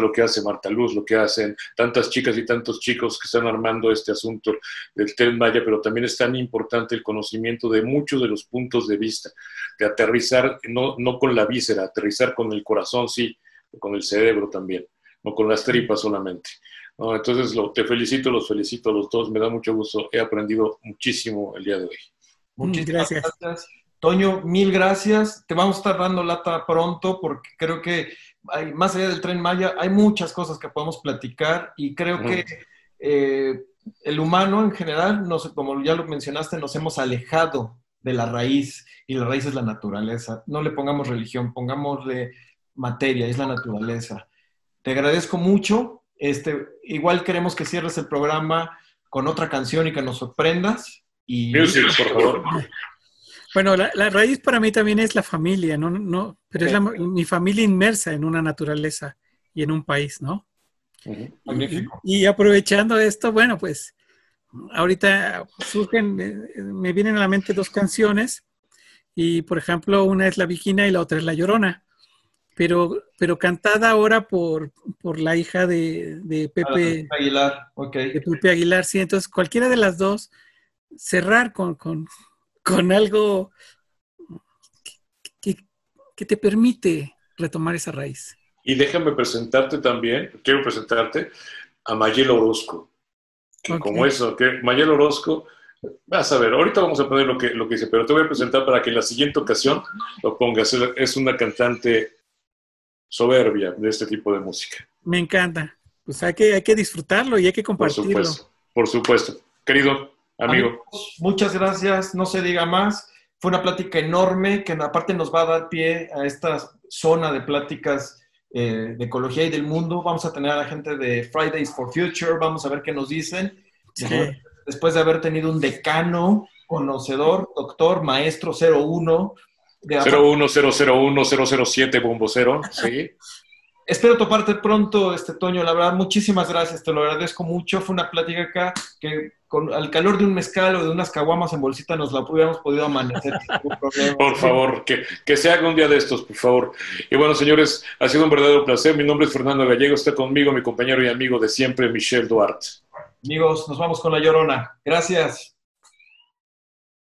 Speaker 2: lo que hace Marta Luz, lo que hacen tantas chicas y tantos chicos que están armando este asunto del Tren Maya, pero también es tan importante el conocimiento de muchos de los puntos de vista, de aterrizar, no con la víscera, aterrizar con el corazón, sí, con el cerebro también, no con las tripas solamente, ¿no? Entonces te felicito, los felicito a los dos, me da mucho gusto, he aprendido muchísimo el día de hoy.
Speaker 1: Muchísimas gracias. Toño, mil gracias. Te vamos a estar dando lata pronto porque creo que más allá del Tren Maya hay muchas cosas que podemos platicar y creo que el humano en general, como ya lo mencionaste, nos hemos alejado de la raíz y la raíz es la naturaleza. No le pongamos religión, pongámosle materia, es la naturaleza. Te agradezco mucho. Igual queremos que cierres el programa con otra canción y que nos sorprendas.
Speaker 2: Music, por favor.
Speaker 3: Bueno, la raíz para mí también es la familia, pero es mi familia inmersa en una naturaleza y en un país, ¿no? Y aprovechando esto, bueno, pues ahorita me vienen a la mente dos canciones y, por ejemplo, una es La Vigina y la otra es La Llorona, pero cantada ahora por la hija de Pepe
Speaker 1: Aguilar, okay.
Speaker 3: De Pepe Aguilar, sí, entonces cualquiera de las dos, cerrar con algo que te permite retomar esa raíz.
Speaker 2: Y déjame quiero presentarte a Mayel Orozco. Okay. Como eso, que Mayel Orozco, vas a ver, ahorita vamos a poner lo que dice, pero te voy a presentar para que en la siguiente ocasión lo pongas. Es una cantante soberbia de este tipo de música.
Speaker 3: Me encanta. Pues hay que disfrutarlo y hay que compartirlo.
Speaker 2: Por supuesto. Querido amigo.
Speaker 1: Amigos, muchas gracias, no se diga más. Fue una plática enorme que aparte nos va a dar pie a esta zona de pláticas de ecología y del mundo. Vamos a tener a la gente de Fridays for Future, vamos a ver qué nos dicen. Sí. Después de haber tenido un decano, conocedor, doctor, maestro 01.
Speaker 2: 01001-007 bombocero, sí.
Speaker 1: Espero toparte pronto, Toño, la verdad, muchísimas gracias, te lo agradezco mucho. Fue una plática acá que al calor de un mezcal o de unas caguamas en bolsita nos la hubiéramos podido amanecer sin ningún problema.
Speaker 2: Por favor, que se haga un día de estos, por favor. Y bueno, señores, ha sido un verdadero placer. Mi nombre es Fernando Gallego, está conmigo mi compañero y amigo de siempre, Michel Duarte.
Speaker 1: Amigos, nos vamos con La Llorona. Gracias.